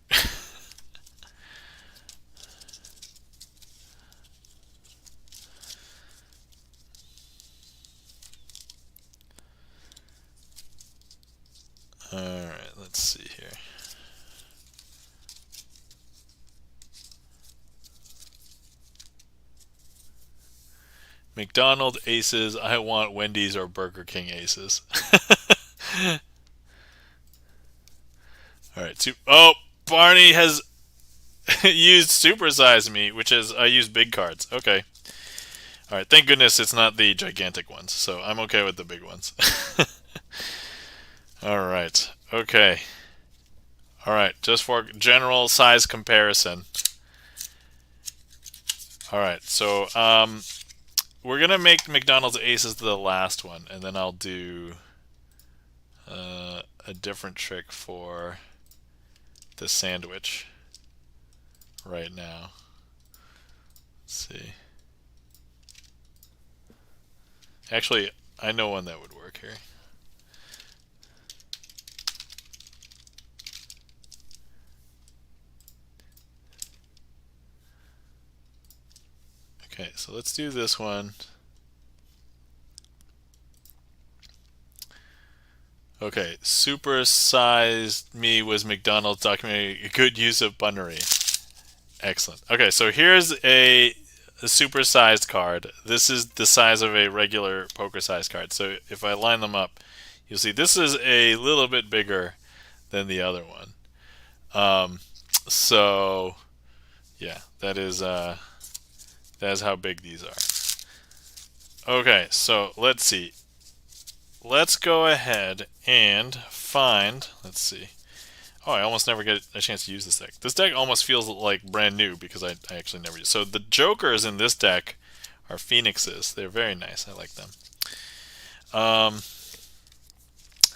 Alright, let's see here. McDonald's Aces, I want Wendy's or Burger King Aces. Alright, oh, Barney has used Supersize Me, which is, I use big cards. Okay. Alright, thank goodness it's not the gigantic ones, so I'm okay with the big ones. Alright, okay. Alright, just for general size comparison. Alright, so we're gonna make McDonald's Aces the last one, and then I'll do a different trick for the sandwich right now. Let's see. Actually, I know one that would work here. Okay, so let's do this one. Okay, supersized me was McDonald's documenting a good use of bunnery. Excellent. Okay, so here's a supersized card. This is the size of a regular poker size card. So if I line them up, you'll see this is a little bit bigger than the other one. So yeah, that is how big these are. Okay, so let's see. Let's go ahead and find. Let's see. Oh, I almost never get a chance to use this deck. This deck almost feels like brand new because I actually never use. So the jokers in this deck are phoenixes. They're very nice. I like them.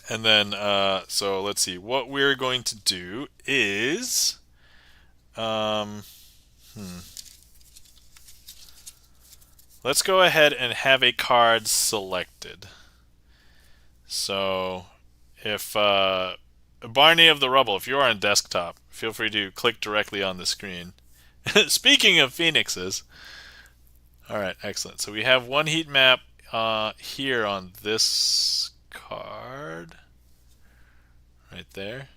And then, so let's see. What we're going to do is, let's go ahead and have a card selected. So, if Barney of the Rubble, if you are on desktop, feel free to click directly on the screen. Speaking of phoenixes, all right, excellent. So we have one heat map here on this card, right there.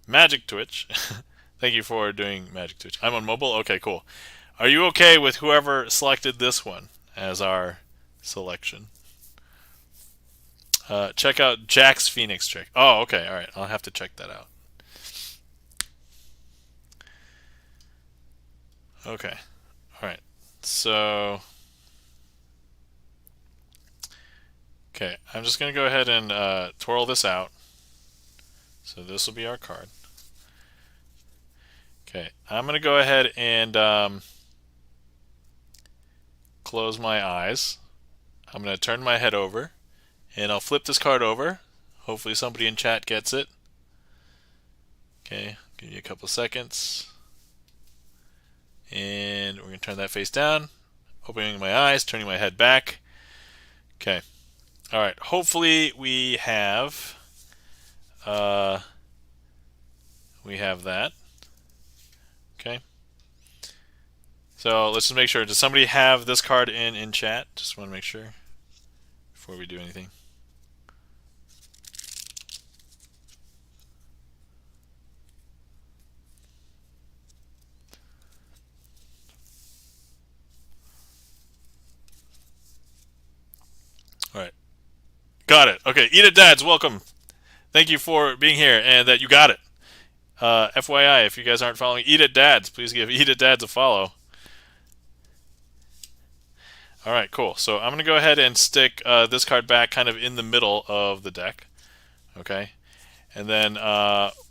Magic Twitch. Thank you for doing Magic Twitch. I'm on mobile. Okay, cool. Are you okay with whoever selected this one as our selection? Check out Jack's Phoenix trick. Oh, okay. All right. I'll have to check that out. Okay. All right. So, okay. I'm just going to go ahead and twirl this out. So this will be our card. Okay. I'm going to go ahead and close my eyes. I'm going to turn my head over. And I'll flip this card over. Hopefully somebody in chat gets it. Okay, give you a couple seconds. And we're going to turn that face down. Opening my eyes, turning my head back. Okay. All right. Hopefully we have that. Okay. So let's just make sure. Does somebody have this card in chat? Just want to make sure before we do anything. All right. Got it. Okay. Eat it, Dads. Welcome. Thank you for being here and that you got it. FYI, if you guys aren't following Eat It Dads, please give Eat It Dads a follow. All right, cool. So I'm going to go ahead and stick this card back kind of in the middle of the deck. Okay. And then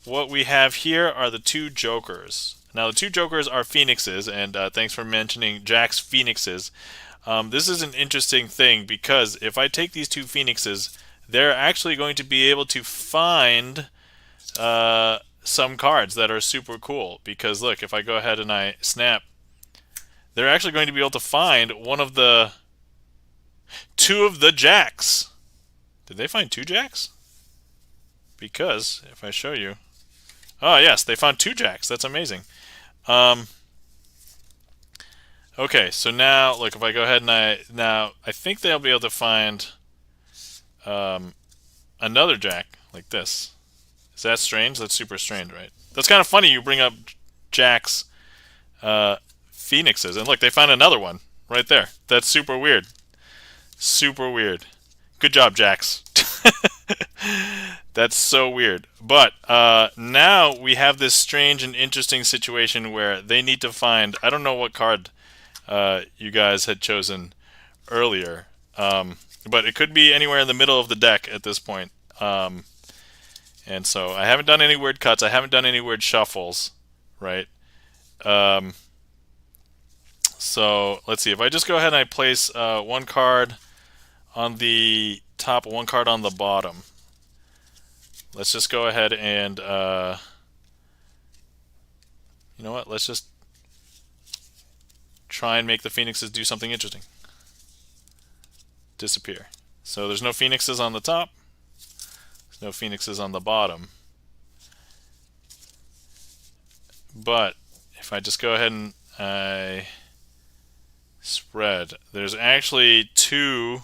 what we have here are the two jokers. Now, the two jokers are phoenixes, and thanks for mentioning Jack's phoenixes. This is an interesting thing because if I take these two phoenixes, they're actually going to be able to find some cards that are super cool. Because look, if I go ahead and I snap, they're actually going to be able to find two of the jacks. Did they find two jacks? Because if I show you, oh yes, they found two jacks. That's amazing. Okay, so now look, if I go ahead and I think they'll be able to find another jack like this. Is that strange? That's super strange, right? That's kind of funny. You bring up Jack's phoenixes, and look, they found another one right there. That's super weird. Super weird. Good job, Jax. That's so weird. But now we have this strange and interesting situation where they need to find. I don't know what card you guys had chosen earlier, but it could be anywhere in the middle of the deck at this point. And so I haven't done any weird cuts. I haven't done any weird shuffles, right? So let's see. If I just go ahead and I place one card on the top, one card on the bottom. Let's just go ahead and, you know what? Let's just try and make the phoenixes do something interesting. Disappear. So there's no phoenixes on the top. There's no phoenixes on the bottom. But if I just go ahead and I spread, there's actually two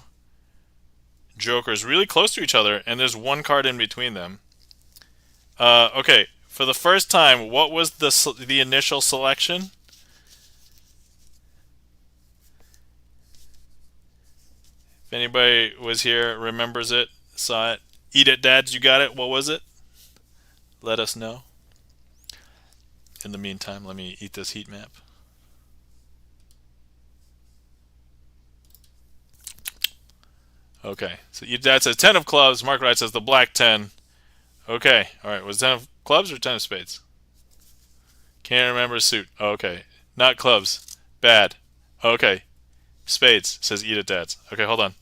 jokers really close to each other, and there's one card in between them. Okay, for the first time, what was the initial selection? If anybody was here, remembers it, saw it, eat it, dads, you got it. What was it? Let us know. In the meantime, let me eat this heat map. Okay, so your dad says 10 of clubs. Mark Wright says the black 10. Okay, all right. Was it 10 of clubs or 10 of spades? Can't remember suit. Okay, not clubs. Bad. Okay, spades says eat it, dads. Okay, hold on.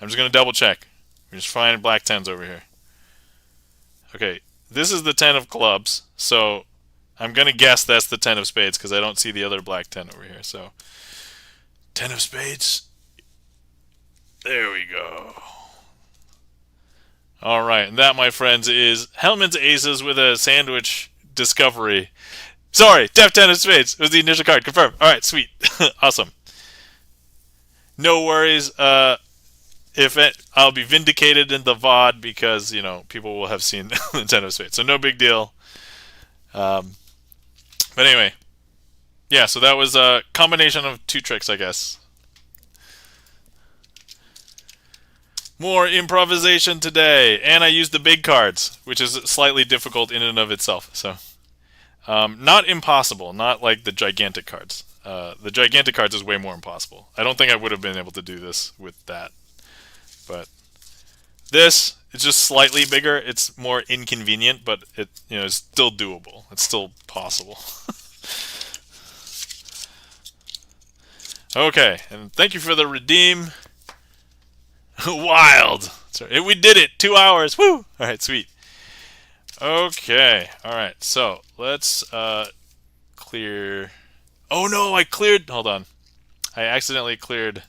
I'm just gonna double check. We're just finding black 10s over here. Okay, this is the 10 of clubs, so I'm gonna guess that's the 10 of spades because I don't see the other black 10 over here. So 10 of spades. There we go. All right, and that, my friends, is Hellman's Aces with a sandwich discovery. Sorry, Def 10 of spades. It was the initial card. Confirmed. All right, sweet. Awesome. No worries. I'll be vindicated in the VOD because, people will have seen the 10 of spades. So no big deal. But anyway. Yeah, so that was a combination of two tricks, I guess. More improvisation today. And I used the big cards, which is slightly difficult in and of itself. So, not impossible. Not like the gigantic cards. The gigantic cards is way more impossible. I don't think I would have been able to do this with that. But this is just slightly bigger. It's more inconvenient, but it's still doable. It's still possible. Okay, and thank you for the redeem. Wild. Sorry, we did it. 2 hours. Woo! All right, sweet. Okay. All right. So let's clear. Oh no! I cleared. Hold on. I accidentally cleared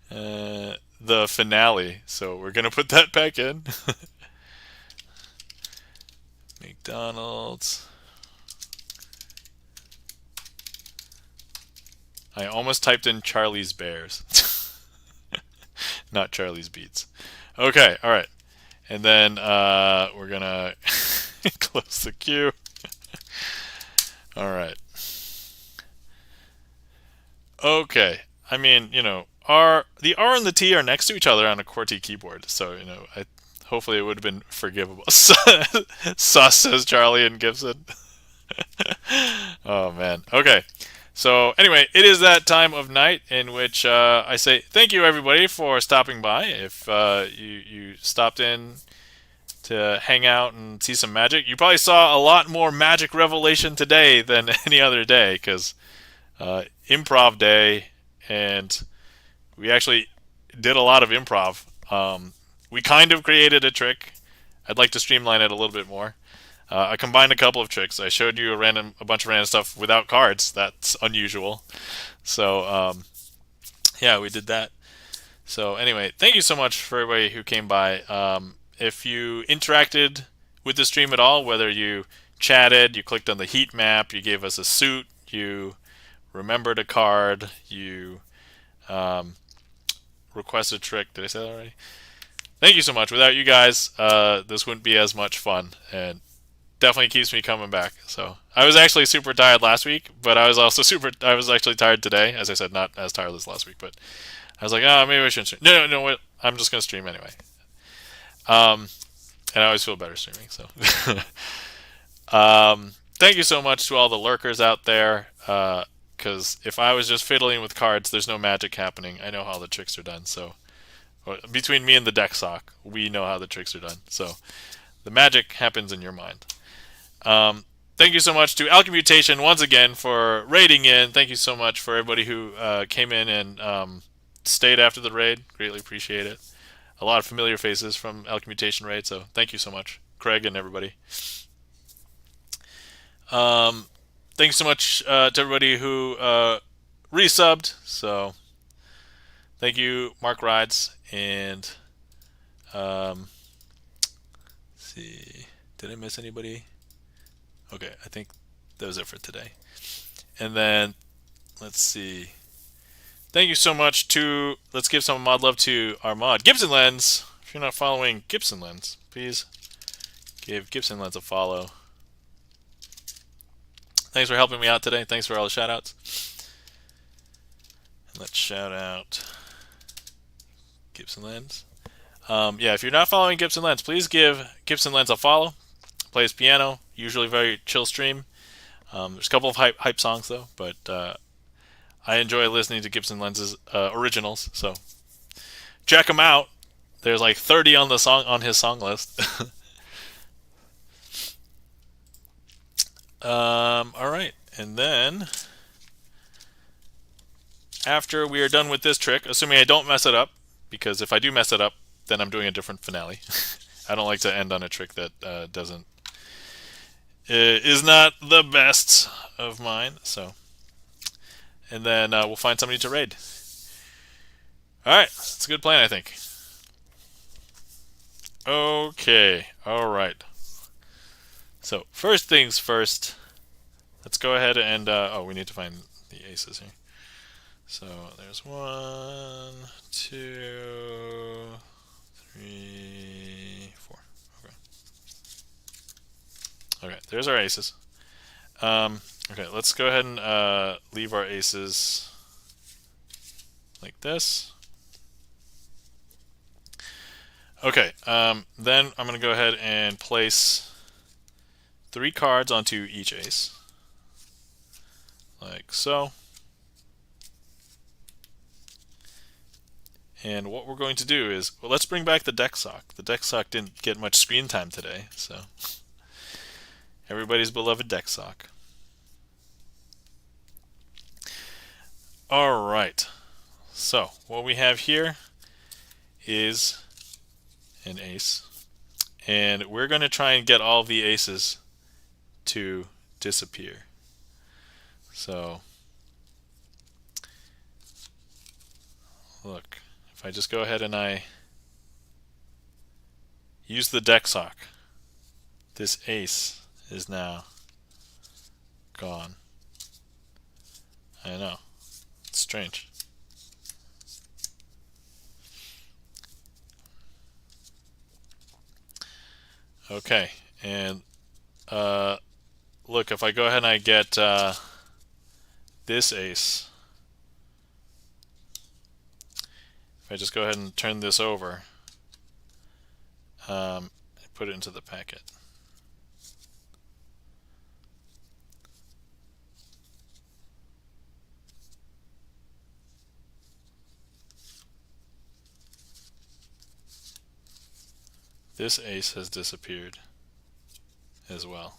the finale. So we're gonna put that back in. McDonald's. I almost typed in Charlie's Bears. Not Charlie's Beats. Okay, all right. And then we're going to close the queue. All right. Okay. I mean, the R and the T are next to each other on a QWERTY keyboard. So, hopefully it would have been forgivable. Sus, says Charlie and Gibson. Oh, man. Okay. So anyway, it is that time of night in which I say thank you everybody for stopping by. If you stopped in to hang out and see some magic, you probably saw a lot more magic revelation today than any other day because improv day, and we actually did a lot of improv. We kind of created a trick. I'd like to streamline it a little bit more. I combined a couple of tricks. I showed you a bunch of random stuff without cards. That's unusual. So, yeah, we did that. So anyway, thank you so much for everybody who came by. If you interacted with the stream at all, whether you chatted, you clicked on the heat map, you gave us a suit, you remembered a card, you requested a trick. Did I say that already? Thank you so much. Without you guys, this wouldn't be as much fun. And definitely keeps me coming back. So I was actually super tired last week, but I was also I was actually tired today. As I said, not as tired as last week, but I was like, oh, maybe I shouldn't stream. No, wait, I'm just gonna stream anyway. And I always feel better streaming. So, thank you so much to all the lurkers out there. Because if I was just fiddling with cards, there's no magic happening. I know how the tricks are done. So, between me and the deck sock, we know how the tricks are done. So, the magic happens in your mind. Thank you so much to Alchemmutation once again for raiding in. Thank you so much for everybody who came in and stayed after the raid. Greatly appreciate it. A lot of familiar faces from Alchemmutation raid, so thank you so much, Craig and everybody. Thanks so much to everybody who resubbed. So thank you, Mark Rides, and let's see, did I miss anybody? Okay, I think that was it for today. And then let's see, Thank you so much to. Let's give some mod love to our mod, Gibson Lens. If you're not following Gibson Lens, please give Gibson Lens a follow. Thanks for helping me out today. Thanks for all the shout outs. And let's shout out Gibson Lens. Yeah, if you're not following Gibson Lens, please give Gibson Lens a follow. Plays piano, usually very chill stream. There's a couple of hype songs though, but I enjoy listening to Gibson Lens's originals. So check them out. There's like 30 on the song on his song list. All right, and then after we are done with this trick, assuming I don't mess it up, because if I do mess it up, then I'm doing a different finale. I don't like to end on a trick that doesn't is not the best of mine. So, and then we'll find somebody to raid. All right, that's a good plan, I think. Okay, all right. So first things first, let's go ahead and oh, we need to find the aces here. So there's 1, 2, 3, 4. Okay, there's our aces. Okay, let's go ahead and leave our aces like this. Okay, then I'm going to go ahead and place 3 cards onto each ace, like so. And what we're going to do is, well, let's bring back the deck sock. The deck sock didn't get much screen time today, so everybody's beloved deck sock. All right. So what we have here is an ace, and we're going to try and get all the aces to disappear. So look, if I just go ahead and I use the deck sock, this ace is now gone. I know, it's strange. Okay, and look, if I go ahead and I get this ace, if I just go ahead and turn this over, put it into the packet. This ace has disappeared as well.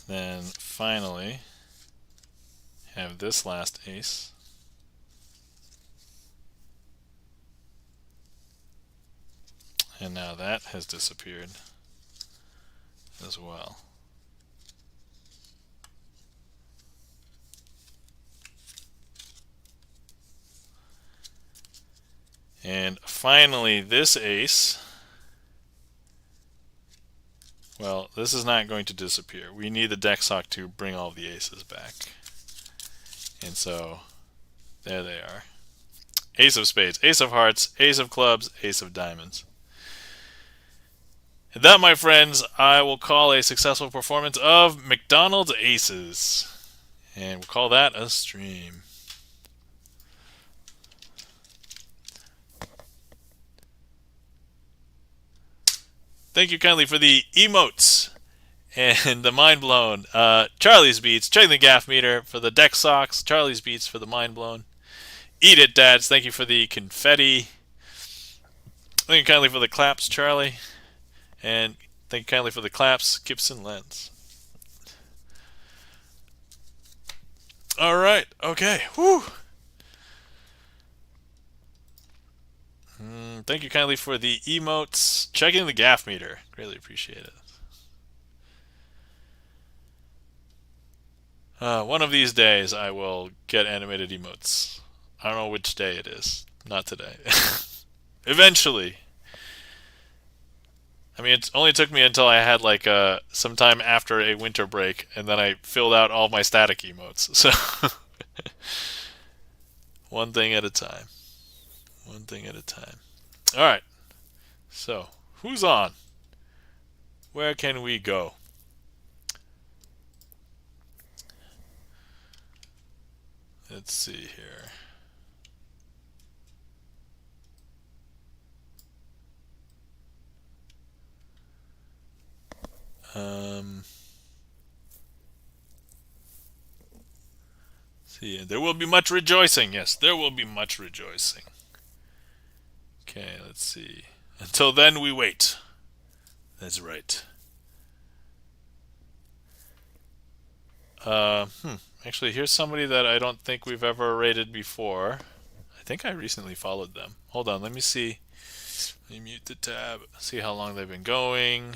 And then finally have this last ace. And now that has disappeared as well. And finally, this ace, well, this is not going to disappear. We need the deck sock to bring all the aces back. And so, there they are. Ace of spades, ace of hearts, ace of clubs, ace of diamonds. And that, my friends, I will call a successful performance of McDonald's Aces. And we'll call that a stream. Thank you kindly for the emotes and the mind blown. Charlie's Beats, checking the gaff meter for the deck socks. Charlie's Beats for the mind blown. Eat it, dads. Thank you for the confetti. Thank you kindly for the claps, Charlie. And thank you kindly for the claps, Gibson Lens. All right. Okay. Whew. Thank you kindly for the emotes. Checking the gaff meter. Greatly appreciate it. One of these days I will get animated emotes. I don't know which day it is. Not today. Eventually. I mean, it only took me until I had like some time after a winter break, and then I filled out all my static emotes. So one thing at a time. One thing at a time. All right. So who's on? Where can we go? Let's see here. See, there will be much rejoicing. Yes, there will be much rejoicing. Okay, let's see. Until then, we wait. That's right. Uh, hmm. Actually, here's somebody that I don't think we've ever rated before. I think I recently followed them. Hold on, let me see. Let me mute the tab. See how long they've been going.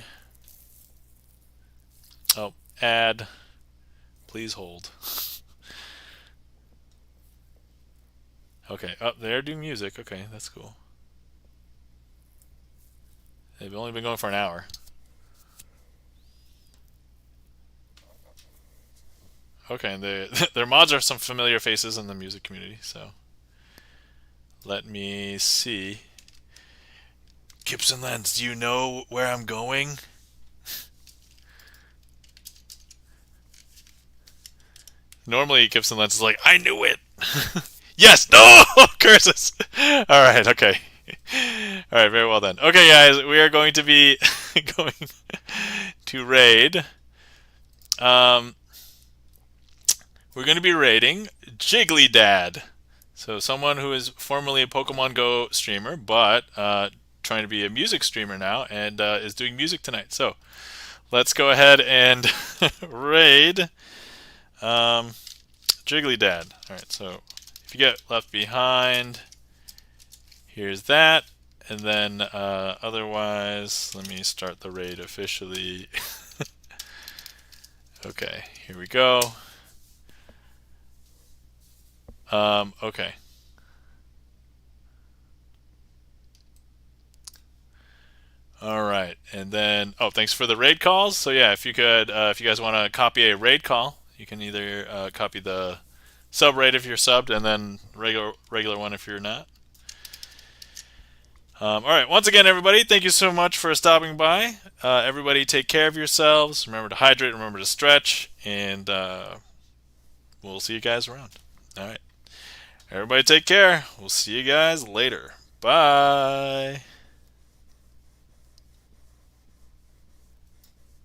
Oh, add. Please hold. Okay, oh, they're doing music. Okay, that's cool. They've only been going for an hour. Okay, and their mods are some familiar faces in the music community, so let me see. Gibson Lens, do you know where I'm going? Normally, Gibson Lens is like, I knew it! Yes! No! Curses! Alright, okay. Alright, very well then. Okay, guys, we are going to be going to raid. Um, we're going to be raiding Jiggly Dad. So someone who is formerly a Pokemon Go streamer, but trying to be a music streamer now, and is doing music tonight. So let's go ahead and raid Jiggly Dad. All right, so if you get left behind, here's that. And then otherwise, let me start the raid officially. Okay, here we go. Okay. All right, and then thanks for the raid calls. So yeah, if you could, if you guys want to copy a raid call, you can either copy the sub raid if you're subbed, and then regular one if you're not. All right, once again, everybody, thank you so much for stopping by. Everybody, take care of yourselves. Remember to hydrate. Remember to stretch, and we'll see you guys around. All right, everybody, take care. We'll see you guys later. Bye.